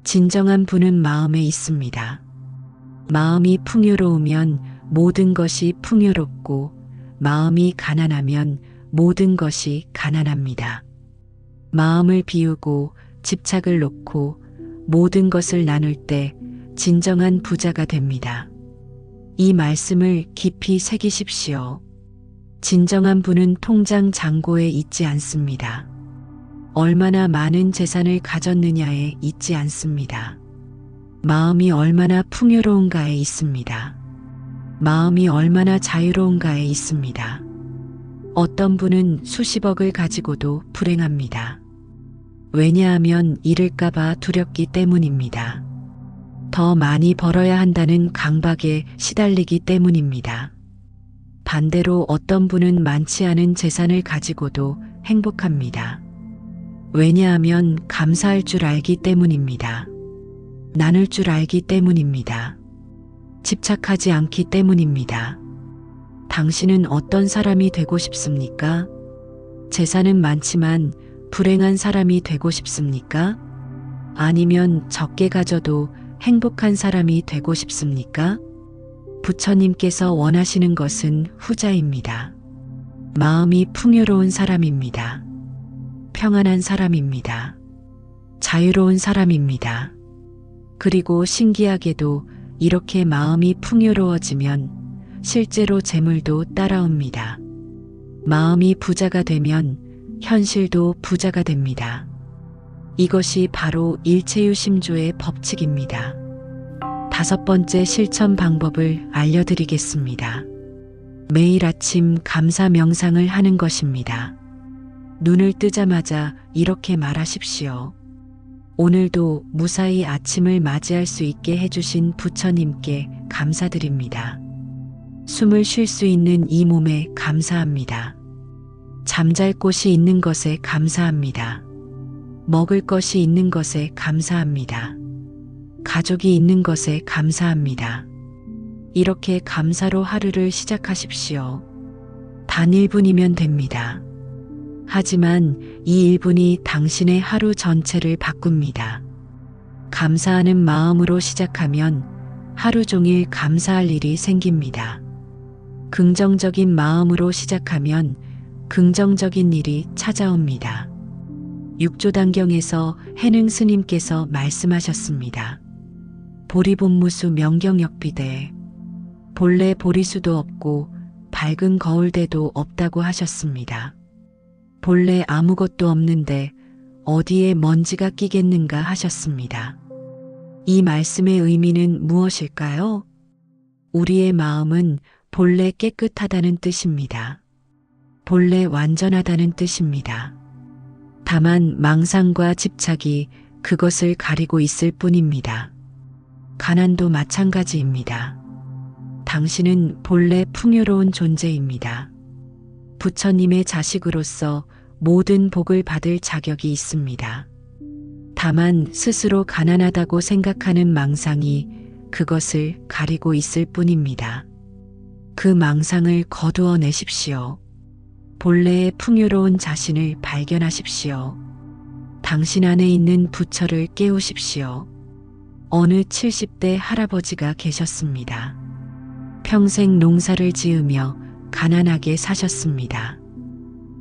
진정한 부는 마음에 있습니다. 마음이 풍요로우면 모든 것이 풍요롭고 마음이 가난하면 모든 것이 가난합니다. 마음을 비우고 집착을 놓고 모든 것을 나눌 때 진정한 부자가 됩니다. 이 말씀을 깊이 새기십시오. 진정한 부는 통장 잔고에 있지 않습니다. 얼마나 많은 재산을 가졌느냐에 있지 않습니다. 마음이 얼마나 풍요로운가에 있습니다. 마음이 얼마나 자유로운가에 있습니다. 어떤 분은 수십억을 가지고도 불행합니다. 왜냐하면 잃을까봐 두렵기 때문입니다. 더 많이 벌어야 한다는 강박에 시달리기 때문입니다. 반대로 어떤 분은 많지 않은 재산을 가지고도 행복합니다. 왜냐하면 감사할 줄 알기 때문입니다. 나눌 줄 알기 때문입니다. 집착하지 않기 때문입니다. 당신은 어떤 사람이 되고 싶습니까? 재산은 많지만 불행한 사람이 되고 싶습니까? 아니면 적게 가져도 행복한 사람이 되고 싶습니까? 부처님께서 원하시는 것은 후자입니다. 마음이 풍요로운 사람입니다. 평안한 사람입니다. 자유로운 사람입니다. 그리고 신기하게도 이렇게 마음이 풍요로워지면 실제로 재물도 따라옵니다. 마음이 부자가 되면 현실도 부자가 됩니다. 이것이 바로 일체유심조의 법칙입니다. 5번째 실천 방법을 알려드리겠습니다. 매일 아침 감사 명상을 하는 것입니다. 눈을 뜨자마자 이렇게 말하십시오. 오늘도 무사히 아침을 맞이할 수 있게 해주신 부처님께 감사드립니다. 숨을 쉴 수 있는 이 몸에 감사합니다. 잠잘 곳이 있는 것에 감사합니다. 먹을 것이 있는 것에 감사합니다. 가족이 있는 것에 감사합니다. 이렇게 감사로 하루를 시작하십시오. 단 1분이면 됩니다. 하지만 이 1분이 당신의 하루 전체를 바꿉니다. 감사하는 마음으로 시작하면 하루 종일 감사할 일이 생깁니다. 긍정적인 마음으로 시작하면 긍정적인 일이 찾아옵니다. 육조단경에서 해능 스님께서 말씀하셨습니다. 보리본무수 명경역비대. 본래 보리수도 없고 밝은 거울대도 없다고 하셨습니다. 본래 아무것도 없는데 어디에 먼지가 끼겠는가 하셨습니다. 이 말씀의 의미는 무엇일까요? 우리의 마음은 본래 깨끗하다는 뜻입니다. 본래 완전하다는 뜻입니다. 다만 망상과 집착이 그것을 가리고 있을 뿐입니다. 가난도 마찬가지입니다. 당신은 본래 풍요로운 존재입니다. 부처님의 자식으로서 모든 복을 받을 자격이 있습니다. 다만 스스로 가난하다고 생각하는 망상이 그것을 가리고 있을 뿐입니다. 그 망상을 거두어 내십시오. 본래의 풍요로운 자신을 발견하십시오. 당신 안에 있는 부처를 깨우십시오. 어느 70대 할아버지가 계셨습니다. 평생 농사를 지으며 가난하게 사셨습니다.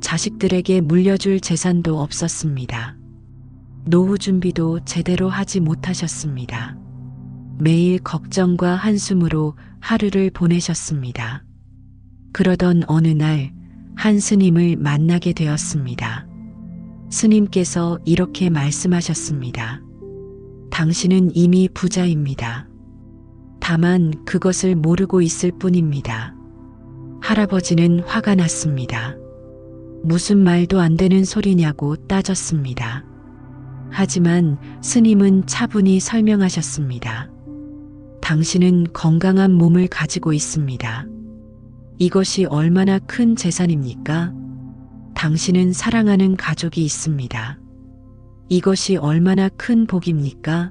자식들에게 물려줄 재산도 없었습니다. 노후 준비도 제대로 하지 못하셨습니다. 매일 걱정과 한숨으로 하루를 보내셨습니다. 그러던 어느 날 한 스님을 만나게 되었습니다. 스님께서 이렇게 말씀하셨습니다. 당신은 이미 부자입니다. 다만 그것을 모르고 있을 뿐입니다. 할아버지는 화가 났습니다. 무슨 말도 안 되는 소리냐고 따졌습니다. 하지만 스님은 차분히 설명하셨습니다. 당신은 건강한 몸을 가지고 있습니다. 이것이 얼마나 큰 재산입니까? 당신은 사랑하는 가족이 있습니다. 이것이 얼마나 큰 복입니까?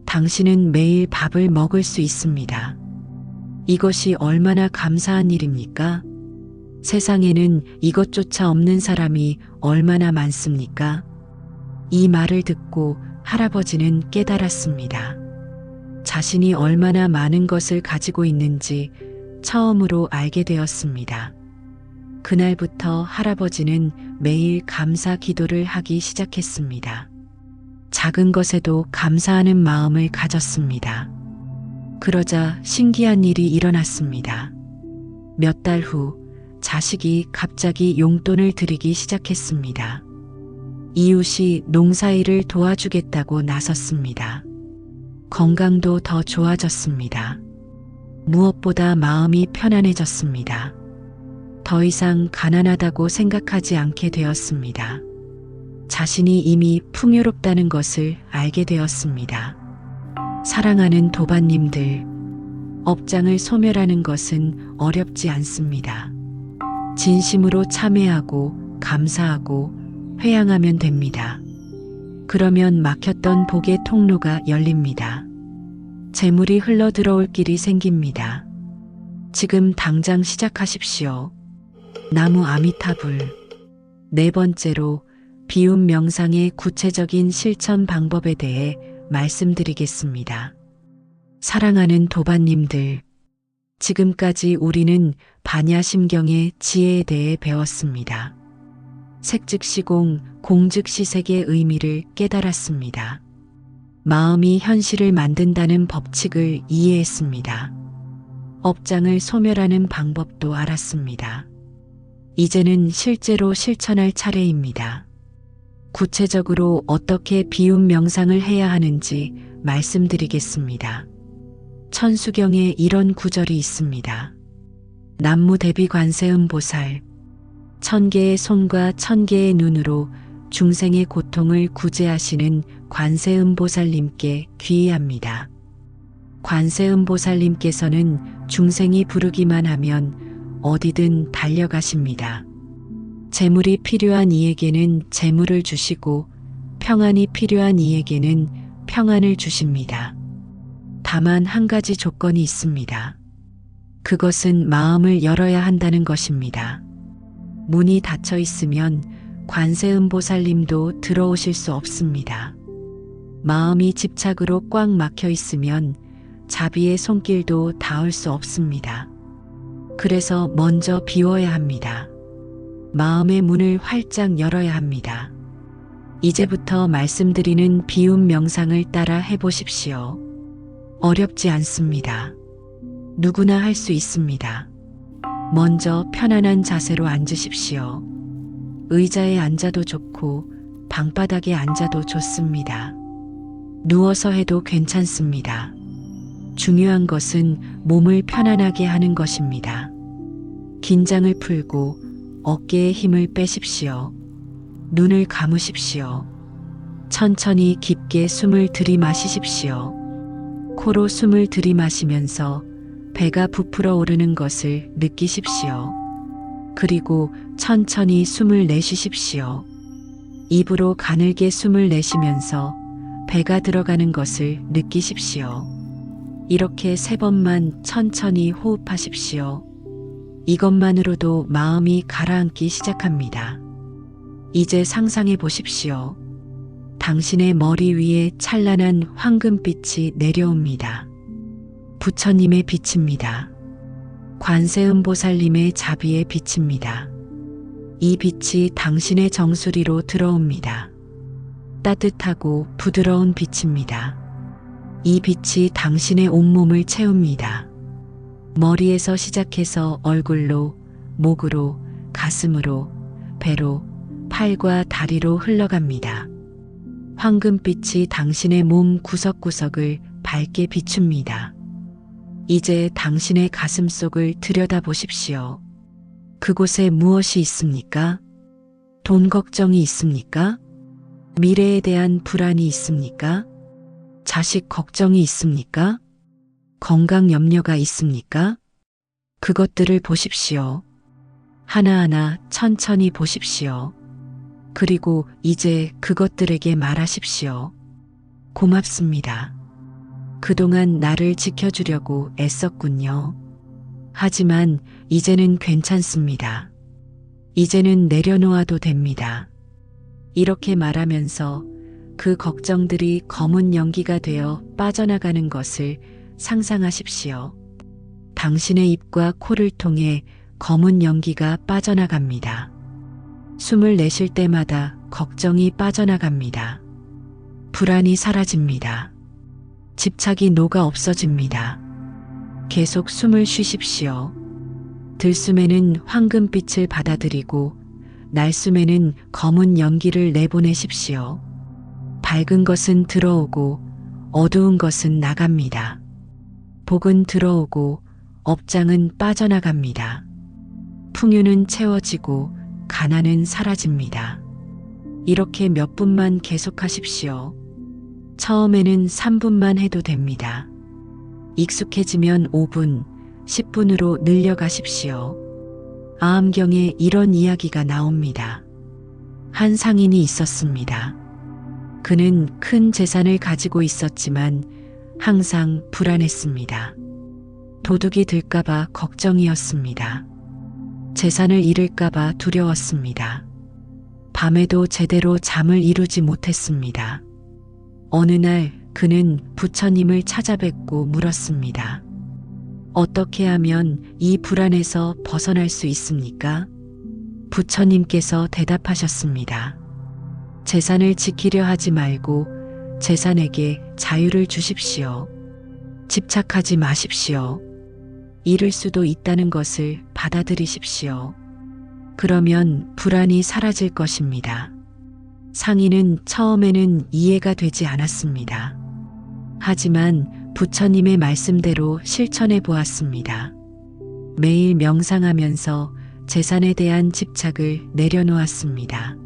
당신은 매일 밥을 먹을 수 있습니다. 이것이 얼마나 감사한 일입니까? 세상에는 이것조차 없는 사람이 얼마나 많습니까? 이 말을 듣고 할아버지는 깨달았습니다. 자신이 얼마나 많은 것을 가지고 있는지 처음으로 알게 되었습니다. 그날부터 할아버지는 매일 감사 기도를 하기 시작했습니다. 작은 것에도 감사하는 마음을 가졌습니다. 그러자 신기한 일이 일어났습니다. 몇 달 후 자식이 갑자기 용돈을 드리기 시작했습니다. 이웃이 농사일을 도와주겠다고 나섰습니다. 건강도 더 좋아졌습니다. 무엇보다 마음이 편안해졌습니다. 더 이상 가난하다고 생각하지 않게 되었습니다. 자신이 이미 풍요롭다는 것을 알게 되었습니다. 사랑하는 도반님들, 업장을 소멸하는 것은 어렵지 않습니다. 진심으로 참회하고 감사하고 회양하면 됩니다. 그러면 막혔던 복의 통로가 열립니다. 재물이 흘러들어올 길이 생깁니다. 지금 당장 시작하십시오. 나무 아미타불. 네 번째로 비움 명상의 구체적인 실천 방법에 대해 말씀드리겠습니다. 사랑하는 도반님들, 지금까지 우리는 반야심경의 지혜에 대해 배웠습니다. 색즉시공, 공즉시색의 의미를 깨달았습니다. 마음이 현실을 만든다는 법칙을 이해했습니다. 업장을 소멸하는 방법도 알았습니다. 이제는 실제로 실천할 차례입니다. 구체적으로 어떻게 비움 명상을 해야 하는지 말씀드리겠습니다. 천수경에 이런 구절이 있습니다. 남무대비 관세음보살, 1000개의 손과 1000개의 눈으로 중생의 고통을 구제하시는 관세음보살님께 귀의합니다. 관세음보살님께서는 중생이 부르기만 하면 어디든 달려가십니다. 재물이 필요한 이에게는 재물을 주시고 평안이 필요한 이에게는 평안을 주십니다. 다만 한 가지 조건이 있습니다. 그것은 마음을 열어야 한다는 것입니다. 문이 닫혀 있으면 관세음보살님도 들어오실 수 없습니다. 마음이 집착으로 꽉 막혀 있으면 자비의 손길도 닿을 수 없습니다. 그래서 먼저 비워야 합니다. 마음의 문을 활짝 열어야 합니다. 이제부터 말씀드리는 비움 명상을 따라 해보십시오. 어렵지 않습니다. 누구나 할 수 있습니다. 먼저 편안한 자세로 앉으십시오. 의자에 앉아도 좋고 방바닥에 앉아도 좋습니다. 누워서 해도 괜찮습니다. 중요한 것은 몸을 편안하게 하는 것입니다. 긴장을 풀고 어깨에 힘을 빼십시오. 눈을 감으십시오. 천천히 깊게 숨을 들이마시십시오. 코로 숨을 들이마시면서 배가 부풀어 오르는 것을 느끼십시오. 그리고 천천히 숨을 내쉬십시오. 입으로 가늘게 숨을 내쉬면서 배가 들어가는 것을 느끼십시오. 이렇게 3번만 천천히 호흡하십시오. 이것만으로도 마음이 가라앉기 시작합니다. 이제 상상해 보십시오. 당신의 머리 위에 찬란한 황금빛이 내려옵니다. 부처님의 빛입니다. 관세음보살님의 자비의 빛입니다. 이 빛이 당신의 정수리로 들어옵니다. 따뜻하고 부드러운 빛입니다. 이 빛이 당신의 온몸을 채웁니다. 머리에서 시작해서 얼굴로, 목으로, 가슴으로, 배로, 팔과 다리로 흘러갑니다. 황금빛이 당신의 몸 구석구석을 밝게 비춥니다. 이제 당신의 가슴속을 들여다보십시오. 그곳에 무엇이 있습니까? 돈 걱정이 있습니까? 미래에 대한 불안이 있습니까? 자식 걱정이 있습니까? 건강 염려가 있습니까? 그것들을 보십시오. 하나하나 천천히 보십시오. 그리고 이제 그것들에게 말하십시오. 고맙습니다. 그동안 나를 지켜주려고 애썼군요. 하지만 이제는 괜찮습니다. 이제는 내려놓아도 됩니다. 이렇게 말하면서 그 걱정들이 검은 연기가 되어 빠져나가는 것을 상상하십시오. 당신의 입과 코를 통해 검은 연기가 빠져나갑니다. 숨을 내쉴 때마다 걱정이 빠져나갑니다. 불안이 사라집니다. 집착이 녹아 없어집니다. 계속 숨을 쉬십시오. 들숨에는 황금빛을 받아들이고 날숨에는 검은 연기를 내보내십시오. 밝은 것은 들어오고 어두운 것은 나갑니다. 복은 들어오고 업장은 빠져나갑니다. 풍요는 채워지고 가난은 사라집니다. 이렇게 몇 분만 계속하십시오. 처음에는 3분만 해도 됩니다. 익숙해지면 5분, 10분으로 늘려가십시오. 아함경에 이런 이야기가 나옵니다. 한 상인이 있었습니다. 그는 큰 재산을 가지고 있었지만 항상 불안했습니다. 도둑이 들까봐 걱정이었습니다. 재산을 잃을까봐 두려웠습니다. 밤에도 제대로 잠을 이루지 못했습니다. 어느 날 그는 부처님을 찾아뵙고 물었습니다. 어떻게 하면 이 불안에서 벗어날 수 있습니까? 부처님께서 대답하셨습니다. 재산을 지키려 하지 말고 재산에게 자유를 주십시오. 집착하지 마십시오. 잃을 수도 있다는 것을 받아들이십시오. 그러면 불안이 사라질 것입니다. 상인은 처음에는 이해가 되지 않았습니다. 하지만 부처님의 말씀대로 실천해 보았습니다. 매일 명상하면서 재산에 대한 집착을 내려놓았습니다.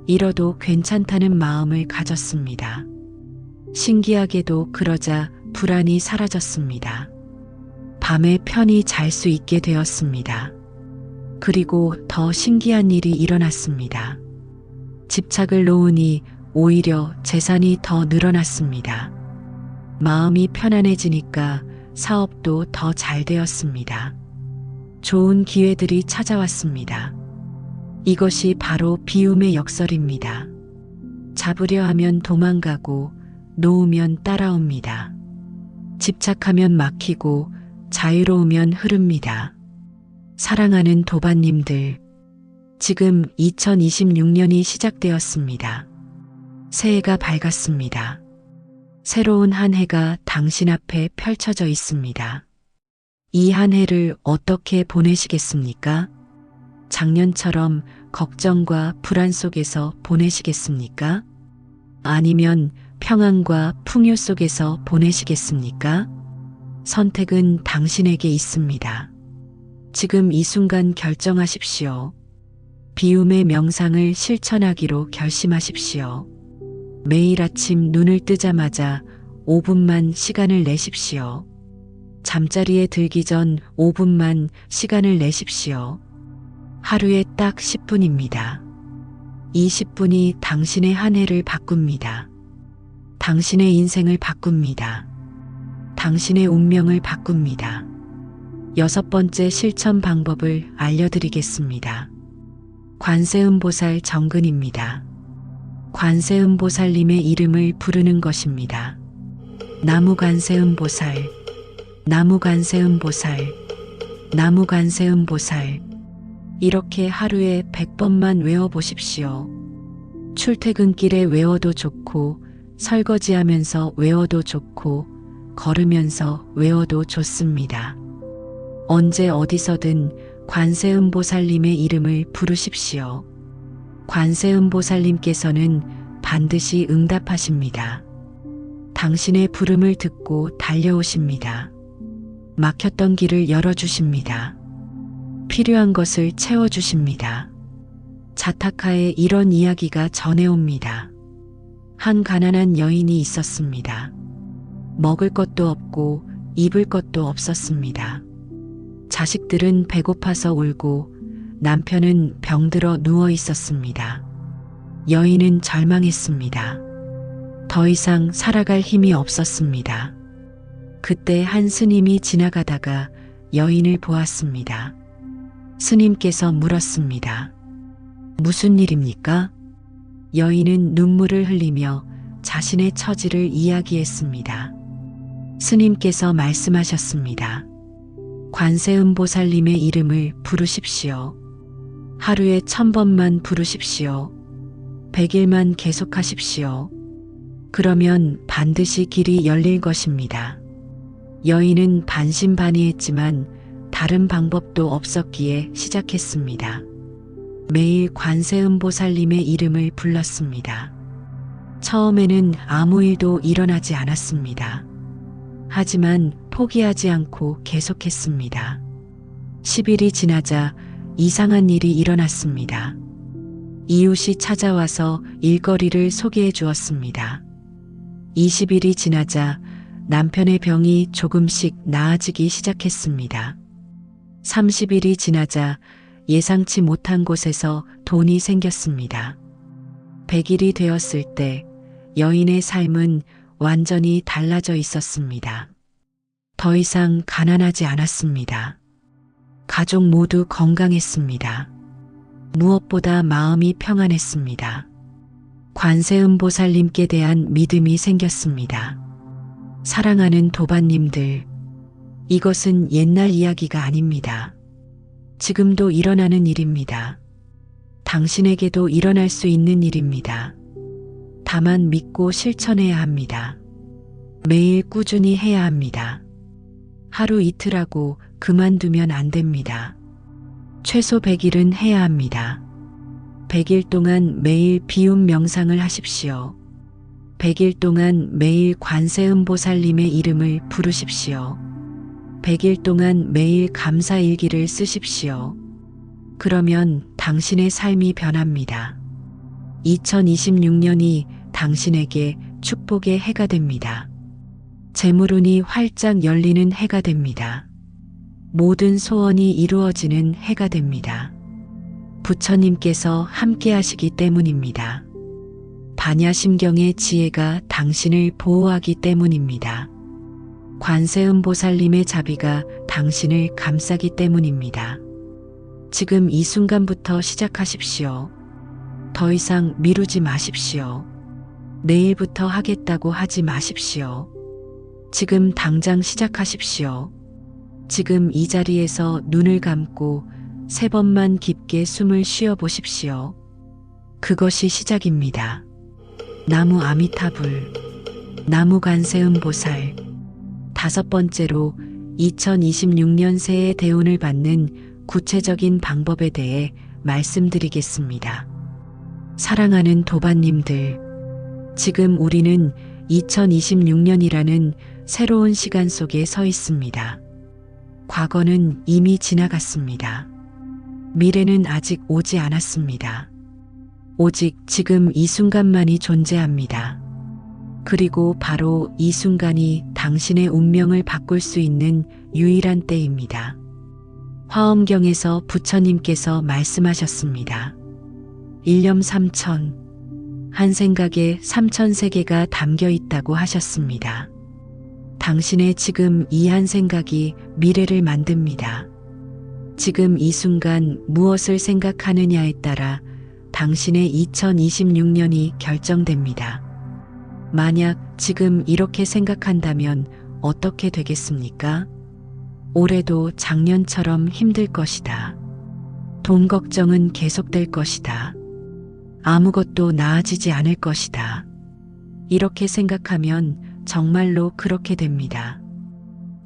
잃어도 괜찮다는 마음을 가졌습니다. 신기하게도 그러자 불안이 사라졌습니다. 밤에 편히 잘 수 있게 되었습니다. 그리고 더 신기한 일이 일어났습니다. 집착을 놓으니 오히려 재산이 더 늘어났습니다. 마음이 편안해지니까 사업도 더 잘 되었습니다. 좋은 기회들이 찾아왔습니다. 이것이 바로 비움의 역설입니다. 잡으려 하면 도망가고 놓으면 따라옵니다. 집착하면 막히고 자유로우면 흐릅니다. 사랑하는 도반님들, 지금 2026년이 시작되었습니다. 새해가 밝았습니다. 새로운 한 해가 당신 앞에 펼쳐져 있습니다. 이 한 해를 어떻게 보내시겠습니까? 작년처럼 걱정과 불안 속에서 보내시겠습니까? 아니면 평안과 풍요 속에서 보내시겠습니까? 선택은 당신에게 있습니다. 지금 이 순간 결정하십시오. 비움의 명상을 실천하기로 결심하십시오. 매일 아침 눈을 뜨자마자 5분만 시간을 내십시오. 잠자리에 들기 전 5분만 시간을 내십시오. 하루에 딱 10분입니다. 이 10분이 당신의 한 해를 바꿉니다. 당신의 인생을 바꿉니다. 당신의 운명을 바꿉니다. 6번째 실천 방법을 알려드리겠습니다. 관세음보살 정근입니다. 관세음보살님의 이름을 부르는 것입니다. 나무관세음보살, 나무관세음보살, 나무관세음보살. 이렇게 하루에 100번만 외워보십시오. 출퇴근길에 외워도 좋고, 설거지하면서 외워도 좋고, 걸으면서 외워도 좋습니다. 언제 어디서든 관세음보살님의 이름을 부르십시오. 관세음보살님께서는 반드시 응답하십니다. 당신의 부름을 듣고 달려오십니다. 막혔던 길을 열어주십니다. 필요한 것을 채워주십니다. 자타카에 이런 이야기가 전해옵니다. 한 가난한 여인이 있었습니다. 먹을 것도 없고 입을 것도 없었습니다. 자식들은 배고파서 울고 남편은 병들어 누워 있었습니다. 여인은 절망했습니다. 더 이상 살아갈 힘이 없었습니다. 그때 한 스님이 지나가다가 여인을 보았습니다. 스님께서 물었습니다. 무슨 일입니까? 여인은 눈물을 흘리며 자신의 처지를 이야기했습니다. 스님께서 말씀하셨습니다. 관세음보살님의 이름을 부르십시오. 하루에 1000번만 부르십시오. 100일만 계속하십시오. 그러면 반드시 길이 열릴 것입니다. 여인은 반신반의했지만 다른 방법도 없었기에 시작했습니다. 매일 관세음보살님의 이름을 불렀습니다. 처음에는 아무 일도 일어나지 않았습니다. 하지만 포기하지 않고 계속했습니다. 10일이 지나자 이상한 일이 일어났습니다. 이웃이 찾아와서 일거리를 소개해 주었습니다. 20일이 지나자 남편의 병이 조금씩 나아지기 시작했습니다. 30일이 지나자 예상치 못한 곳에서 돈이 생겼습니다. 100일이 되었을 때 여인의 삶은 완전히 달라져 있었습니다. 더 이상 가난하지 않았습니다. 가족 모두 건강했습니다. 무엇보다 마음이 평안했습니다. 관세음보살님께 대한 믿음이 생겼습니다. 사랑하는 도반님들, 이것은 옛날 이야기가 아닙니다. 지금도 일어나는 일입니다. 당신에게도 일어날 수 있는 일입니다. 다만 믿고 실천해야 합니다. 매일 꾸준히 해야 합니다. 하루 이틀하고 그만두면 안 됩니다. 최소 100일은 해야 합니다. 100일 동안 매일 비움 명상을 하십시오. 100일 동안 매일 관세음보살님의 이름을 부르십시오. 100일 동안 매일 감사일기를 쓰십시오. 그러면 당신의 삶이 변합니다. 2026년이 당신에게 축복의 해가 됩니다. 재물운이 활짝 열리는 해가 됩니다. 모든 소원이 이루어지는 해가 됩니다. 부처님께서 함께 하시기 때문입니다. 반야심경의 지혜가 당신을 보호하기 때문입니다. 관세음보살님의 자비가 당신을 감싸기 때문입니다. 지금 이 순간부터 시작하십시오. 더 이상 미루지 마십시오. 내일부터 하겠다고 하지 마십시오. 지금 당장 시작하십시오. 지금 이 자리에서 눈을 감고 3번만 깊게 숨을 쉬어 보십시오. 그것이 시작입니다. 나무 아미타불, 나무 관세음 보살. 5번째로 2026년 새해 대운을 받는 구체적인 방법에 대해 말씀드리겠습니다. 사랑하는 도반님들, 지금 우리는 2026년이라는 새로운 시간 속에 서 있습니다. 과거는 이미 지나갔습니다. 미래는 아직 오지 않았습니다. 오직 지금 이 순간만이 존재합니다. 그리고 바로 이 순간이 당신의 운명을 바꿀 수 있는 유일한 때입니다. 화엄경에서 부처님께서 말씀하셨습니다. 일념 3000, 한 생각에 3000세계가 담겨 있다고 하셨습니다. 당신의 지금 이 한 생각이 미래를 만듭니다. 지금 이 순간 무엇을 생각하느냐에 따라 당신의 2026년이 결정됩니다. 만약 지금 이렇게 생각한다면 어떻게 되겠습니까? 올해도 작년처럼 힘들 것이다. 돈 걱정은 계속될 것이다. 아무것도 나아지지 않을 것이다. 이렇게 생각하면 정말로 그렇게 됩니다.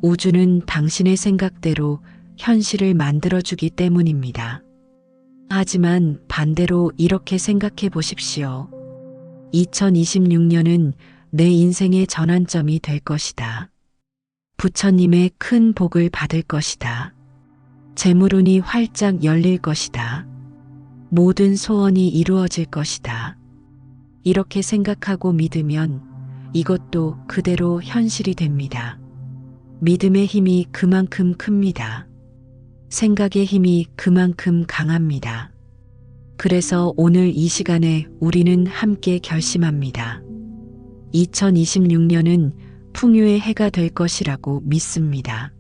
우주는 당신의 생각대로 현실을 만들어주기 때문입니다. 하지만 반대로 이렇게 생각해 보십시오. 2026년은 내 인생의 전환점이 될 것이다. 부처님의 큰 복을 받을 것이다. 재물운이 활짝 열릴 것이다. 모든 소원이 이루어질 것이다. 이렇게 생각하고 믿으면 이것도 그대로 현실이 됩니다. 믿음의 힘이 그만큼 큽니다. 생각의 힘이 그만큼 강합니다. 그래서 오늘 이 시간에 우리는 함께 결심합니다. 2026년은 풍요의 해가 될 것이라고 믿습니다.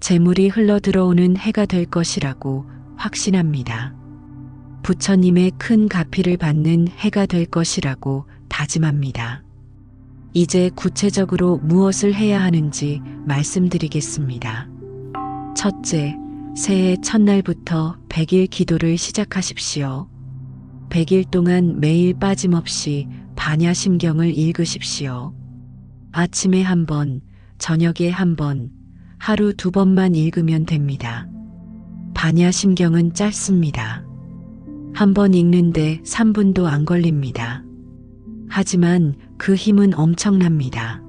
재물이 흘러 들어오는 해가 될 것이라고 확신합니다. 부처님의 큰 가피를 받는 해가 될 것이라고 다짐합니다. 이제 구체적으로 무엇을 해야 하는지 말씀드리겠습니다. 첫째, 새해 첫날부터 100일 기도를 시작하십시오. 100일 동안 매일 빠짐없이 반야심경을 읽으십시오. 아침에 1번, 저녁에 1번, 하루 2번만 읽으면 됩니다. 반야심경은 짧습니다. 1번 읽는데 3분도 안 걸립니다. 하지만 그 힘은 엄청납니다.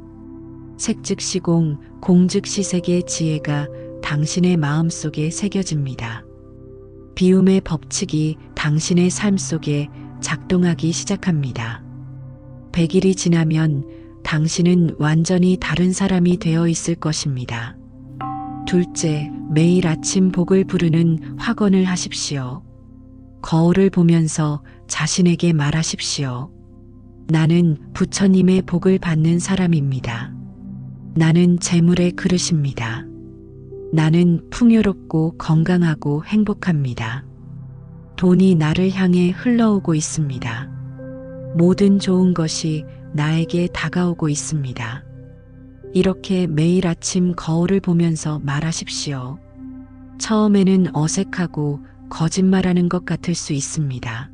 색즉시공, 공즉시색의 지혜가 당신의 마음속에 새겨집니다. 비움의 법칙이 당신의 삶 속에 작동하기 시작합니다. 100일이 지나면 당신은 완전히 다른 사람이 되어 있을 것입니다. 둘째, 매일 아침 복을 부르는 확언을 하십시오. 거울을 보면서 자신에게 말하십시오. 나는 부처님의 복을 받는 사람입니다. 나는 재물의 그릇입니다. 나는 풍요롭고 건강하고 행복합니다. 돈이 나를 향해 흘러오고 있습니다. 모든 좋은 것이 나에게 다가오고 있습니다. 이렇게 매일 아침 거울을 보면서 말하십시오. 처음에는 어색하고 거짓말하는 것 같을 수 있습니다.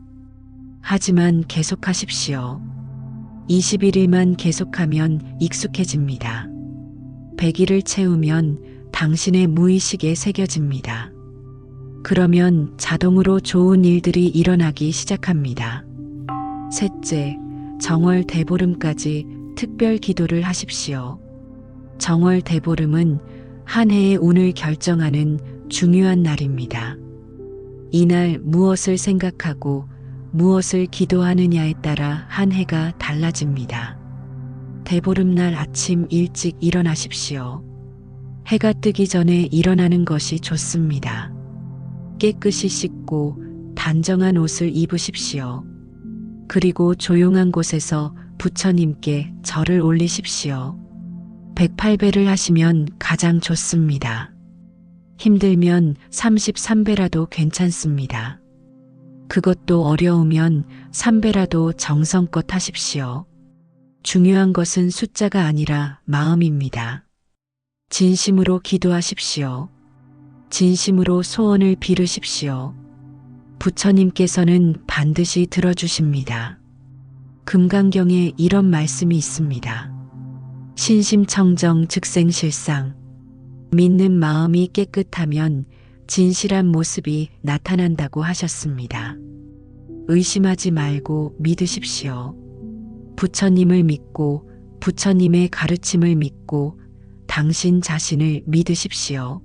하지만 계속하십시오. 21일만 계속하면 익숙해집니다. 100일을 채우면 당신의 무의식에 새겨집니다. 그러면 자동으로 좋은 일들이 일어나기 시작합니다. 셋째, 정월 대보름까지 특별 기도를 하십시오. 정월 대보름은 한 해의 운을 결정하는 중요한 날입니다. 이날 무엇을 생각하고 무엇을 기도하느냐에 따라 한 해가 달라집니다. 대보름날 아침 일찍 일어나십시오. 해가 뜨기 전에 일어나는 것이 좋습니다. 깨끗이 씻고 단정한 옷을 입으십시오. 그리고 조용한 곳에서 부처님께 절을 올리십시오. 108배를 하시면 가장 좋습니다. 힘들면 33배라도 괜찮습니다. 그것도 어려우면 3배라도 정성껏 하십시오. 중요한 것은 숫자가 아니라 마음입니다. 진심으로 기도하십시오. 진심으로 소원을 빌으십시오. 부처님께서는 반드시 들어주십니다. 금강경에 이런 말씀이 있습니다. 신심청정 즉생실상. 믿는 마음이 깨끗하면 진실한 모습이 나타난다고 하셨습니다. 의심하지 말고 믿으십시오. 부처님을 믿고 부처님의 가르침을 믿고 당신 자신을 믿으십시오.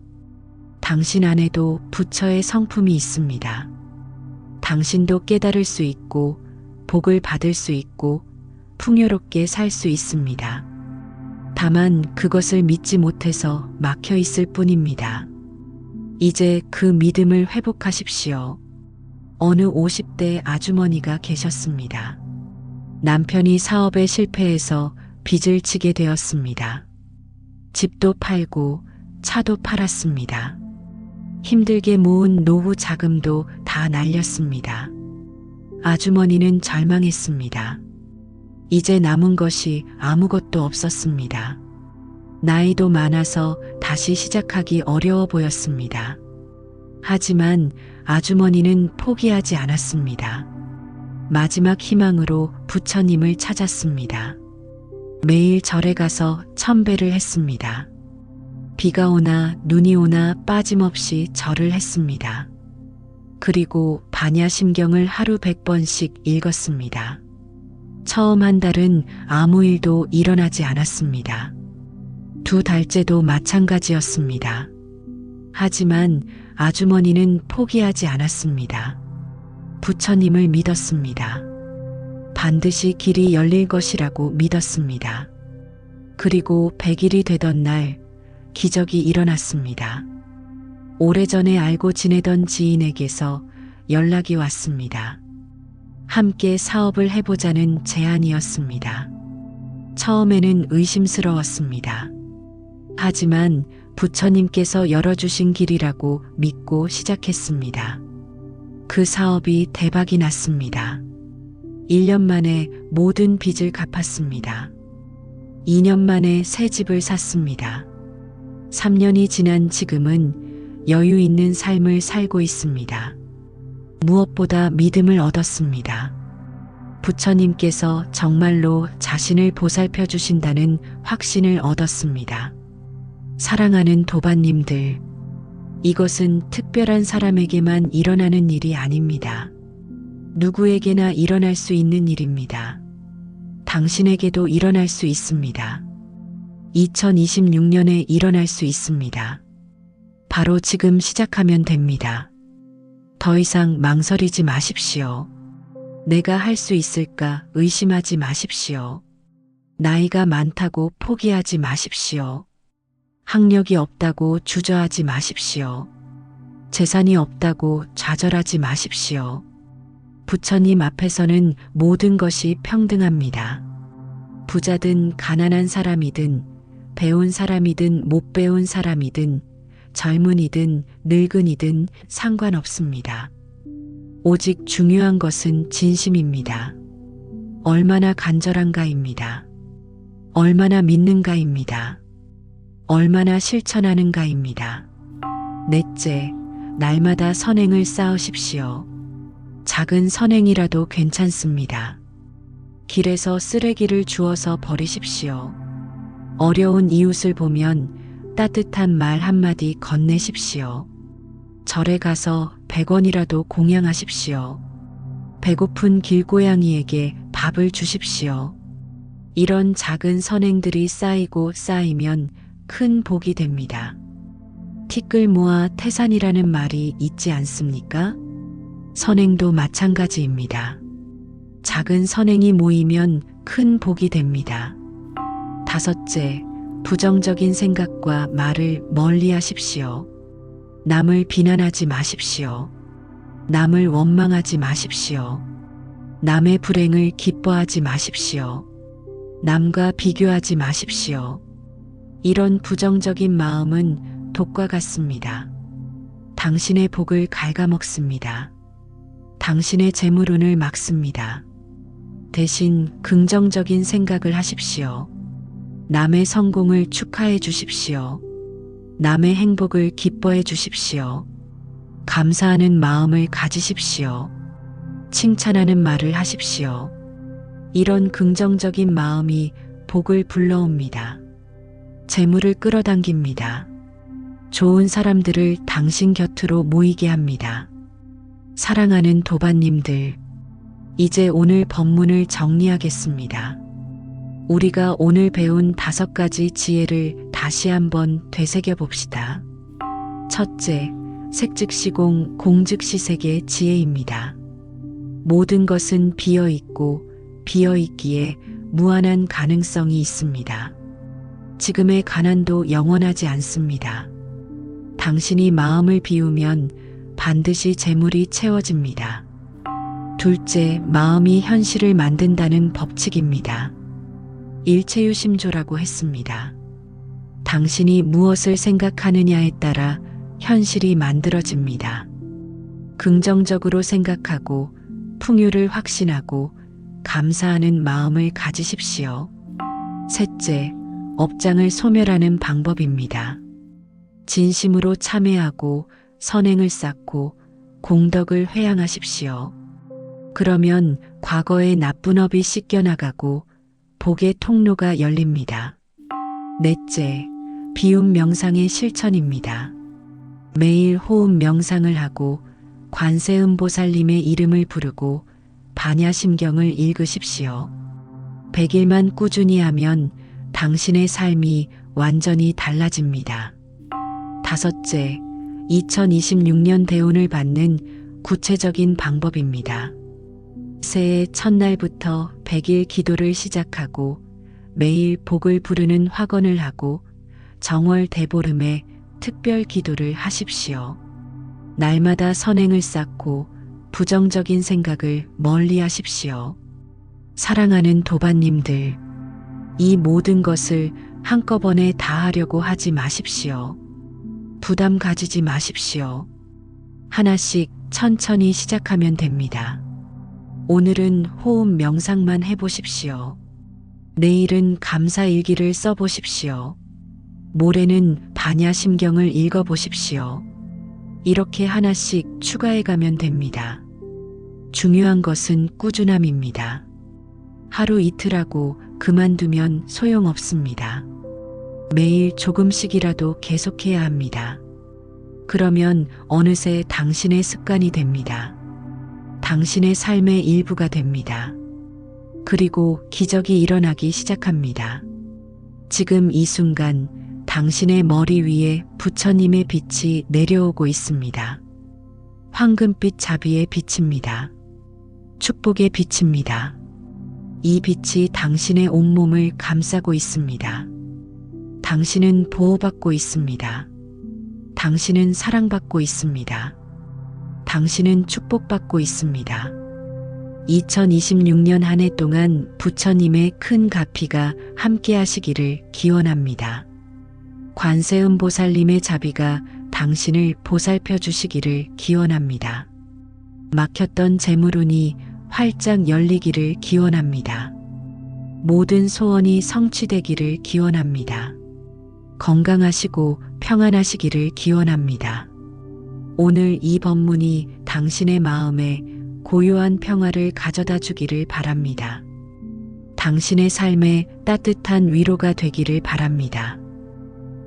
당신 안에도 부처의 성품이 있습니다. 당신도 깨달을 수 있고 복을 받을 수 있고 풍요롭게 살 수 있습니다. 다만 그것을 믿지 못해서 막혀 있을 뿐입니다. 이제 그 믿음을 회복하십시오. 어느 50대 아주머니가 계셨습니다. 남편이 사업에 실패해서 빚을 지게 되었습니다. 집도 팔고 차도 팔았습니다. 힘들게 모은 노후 자금도 다 날렸습니다. 아주머니는 절망했습니다. 이제 남은 것이 아무것도 없었습니다. 나이도 많아서 다시 시작하기 어려워 보였습니다. 하지만 아주머니는 포기하지 않았습니다. 마지막 희망으로 부처님을 찾았습니다. 매일 절에 가서 천배를 했습니다. 비가 오나 눈이 오나 빠짐없이 절을 했습니다. 그리고 반야심경을 하루 100번씩 읽었습니다. 처음 한 달은 아무 일도 일어나지 않았습니다. 2달째도 마찬가지였습니다. 하지만 아주머니는 포기하지 않았습니다. 부처님을 믿었습니다. 반드시 길이 열릴 것이라고 믿었습니다. 그리고 100일이 되던 날 기적이 일어났습니다. 오래전에 알고 지내던 지인에게서 연락이 왔습니다. 함께 사업을 해보자는 제안이었습니다. 처음에는 의심스러웠습니다. 하지만 부처님께서 열어주신 길이라고 믿고 시작했습니다. 그 사업이 대박이 났습니다. 1년 만에 모든 빚을 갚았습니다. 2년 만에 새 집을 샀습니다. 3년이 지난 지금은 여유 있는 삶을 살고 있습니다. 무엇보다 믿음을 얻었습니다. 부처님께서 정말로 자신을 보살펴 주신다는 확신을 얻었습니다. 사랑하는 도반님들, 이것은 특별한 사람에게만 일어나는 일이 아닙니다. 누구에게나 일어날 수 있는 일입니다. 당신에게도 일어날 수 있습니다. 2026년에 일어날 수 있습니다. 바로 지금 시작하면 됩니다. 더 이상 망설이지 마십시오. 내가 할 수 있을까 의심하지 마십시오. 나이가 많다고 포기하지 마십시오. 학력이 없다고 주저하지 마십시오. 재산이 없다고 좌절하지 마십시오. 부처님 앞에서는 모든 것이 평등합니다. 부자든 가난한 사람이든 배운 사람이든 못 배운 사람이든 젊은이든 늙은이든 상관없습니다. 오직 중요한 것은 진심입니다. 얼마나 간절한가입니다. 얼마나 믿는가입니다. 얼마나 실천하는가입니다. 넷째, 날마다 선행을 쌓으십시오. 작은 선행이라도 괜찮습니다. 길에서 쓰레기를 주워서 버리십시오. 어려운 이웃을 보면 따뜻한 말 한마디 건네십시오. 절에 가서 100원이라도 공양하십시오. 배고픈 길고양이에게 밥을 주십시오. 이런 작은 선행들이 쌓이고 쌓이면 큰 복이 됩니다. 티끌 모아 태산이라는 말이 있지 않습니까? 선행도 마찬가지입니다. 작은 선행이 모이면 큰 복이 됩니다. 다섯째, 부정적인 생각과 말을 멀리 하십시오. 남을 비난하지 마십시오. 남을 원망하지 마십시오. 남의 불행을 기뻐하지 마십시오. 남과 비교하지 마십시오. 이런 부정적인 마음은 독과 같습니다. 당신의 복을 갉아먹습니다. 당신의 재물운을 막습니다. 대신 긍정적인 생각을 하십시오. 남의 성공을 축하해 주십시오. 남의 행복을 기뻐해 주십시오. 감사하는 마음을 가지십시오. 칭찬하는 말을 하십시오. 이런 긍정적인 마음이 복을 불러옵니다. 재물을 끌어당깁니다. 좋은 사람들을 당신 곁으로 모이게 합니다. 사랑하는 도반님들, 이제 오늘 법문을 정리하겠습니다. 우리가 오늘 배운 5가지 지혜를 다시 한번 되새겨 봅시다. 첫째, 색즉시공, 공즉시색의 지혜입니다. 모든 것은 비어있고 비어있기에 무한한 가능성이 있습니다. 지금의 가난도 영원하지 않습니다. 당신이 마음을 비우면 반드시 재물이 채워집니다. 둘째, 마음이 현실을 만든다는 법칙입니다. 일체유심조라고 했습니다. 당신이 무엇을 생각하느냐에 따라 현실이 만들어집니다. 긍정적으로 생각하고 풍요를 확신하고 감사하는 마음을 가지십시오. 셋째, 업장을 소멸하는 방법입니다. 진심으로 참회하고 선행을 쌓고 공덕을 회양하십시오. 그러면 과거의 나쁜 업이 씻겨나가고 복의 통로가 열립니다. 넷째, 비움 명상의 실천입니다. 매일 호흡 명상을 하고 관세음보살님의 이름을 부르고 반야심경을 읽으십시오. 100일만 꾸준히 하면 당신의 삶이 완전히 달라집니다. 다섯째, 2026년 대운을 받는 구체적인 방법입니다. 새해 첫날부터 100일 기도를 시작하고 매일 복을 부르는 화건을 하고 정월 대보름에 특별 기도를 하십시오. 날마다 선행을 쌓고 부정적인 생각을 멀리 하십시오. 사랑하는 도반님들, 이 모든 것을 한꺼번에 다 하려고 하지 마십시오. 부담 가지지 마십시오. 하나씩 천천히 시작하면 됩니다. 오늘은 호흡 명상만 해보십시오. 내일은 감사일기를 써보십시오. 모레는 반야심경을 읽어보십시오. 이렇게 하나씩 추가해가면 됩니다. 중요한 것은 꾸준함입니다. 하루 이틀하고 그만두면 소용없습니다. 매일 조금씩이라도 계속해야 합니다. 그러면 어느새 당신의 습관이 됩니다. 당신의 삶의 일부가 됩니다. 그리고 기적이 일어나기 시작합니다. 지금 이 순간 당신의 머리 위에 부처님의 빛이 내려오고 있습니다. 황금빛 자비의 빛입니다. 축복의 빛입니다. 이 빛이 당신의 온몸을 감싸고 있습니다. 당신은 보호받고 있습니다. 당신은 사랑받고 있습니다. 당신은 축복받고 있습니다. 2026년 한 해 동안 부처님의 큰 가피가 함께 하시기를 기원합니다. 관세음보살님의 자비가 당신을 보살펴 주시기를 기원합니다. 막혔던 재물운이 활짝 열리기를 기원합니다. 모든 소원이 성취되기를 기원합니다. 건강하시고 평안하시기를 기원합니다. 오늘 이 법문이 당신의 마음에 고요한 평화를 가져다 주기를 바랍니다. 당신의 삶에 따뜻한 위로가 되기를 바랍니다.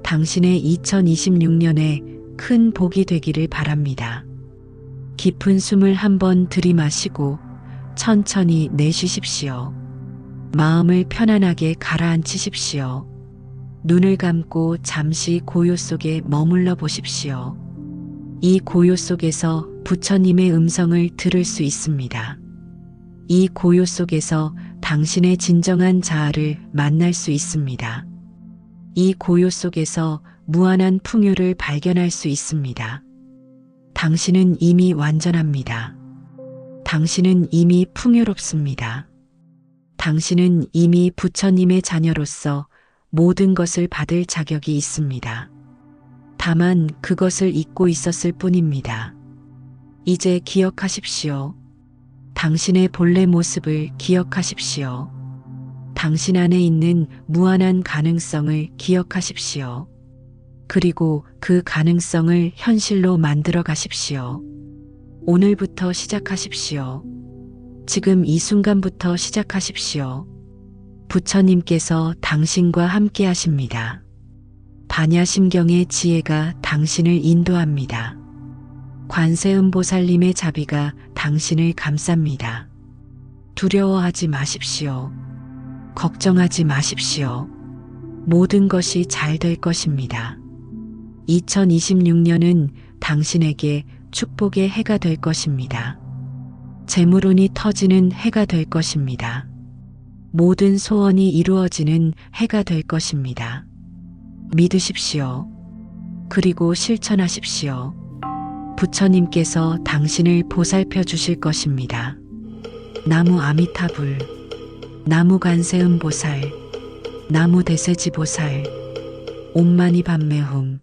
당신의 2026년에 큰 복이 되기를 바랍니다. 깊은 숨을 한번 들이마시고 천천히 내쉬십시오. 마음을 편안하게 가라앉히십시오. 눈을 감고 잠시 고요 속에 머물러 보십시오. 이 고요 속에서 부처님의 음성을 들을 수 있습니다. 이 고요 속에서 당신의 진정한 자아를 만날 수 있습니다. 이 고요 속에서 무한한 풍요를 발견할 수 있습니다. 당신은 이미 완전합니다. 당신은 이미 풍요롭습니다. 당신은 이미 부처님의 자녀로서 모든 것을 받을 자격이 있습니다. 다만 그것을 잊고 있었을 뿐입니다. 이제 기억하십시오. 당신의 본래 모습을 기억하십시오. 당신 안에 있는 무한한 가능성을 기억하십시오. 그리고 그 가능성을 현실로 만들어 가십시오. 오늘부터 시작하십시오. 지금 이 순간부터 시작하십시오. 부처님께서 당신과 함께 하십니다. 반야심경의 지혜가 당신을 인도합니다. 관세음보살님의 자비가 당신을 감쌉니다. 두려워하지 마십시오. 걱정하지 마십시오. 모든 것이 잘 될 것입니다. 2026년은 당신에게 축복의 해가 될 것입니다. 재물운이 터지는 해가 될 것입니다. 모든 소원이 이루어지는 해가 될 것입니다. 믿으십시오. 그리고 실천하십시오. 부처님께서 당신을 보살펴 주실 것입니다. 나무 아미타불, 나무 관세음보살, 나무 대세지보살, 옴마니 밤매훔.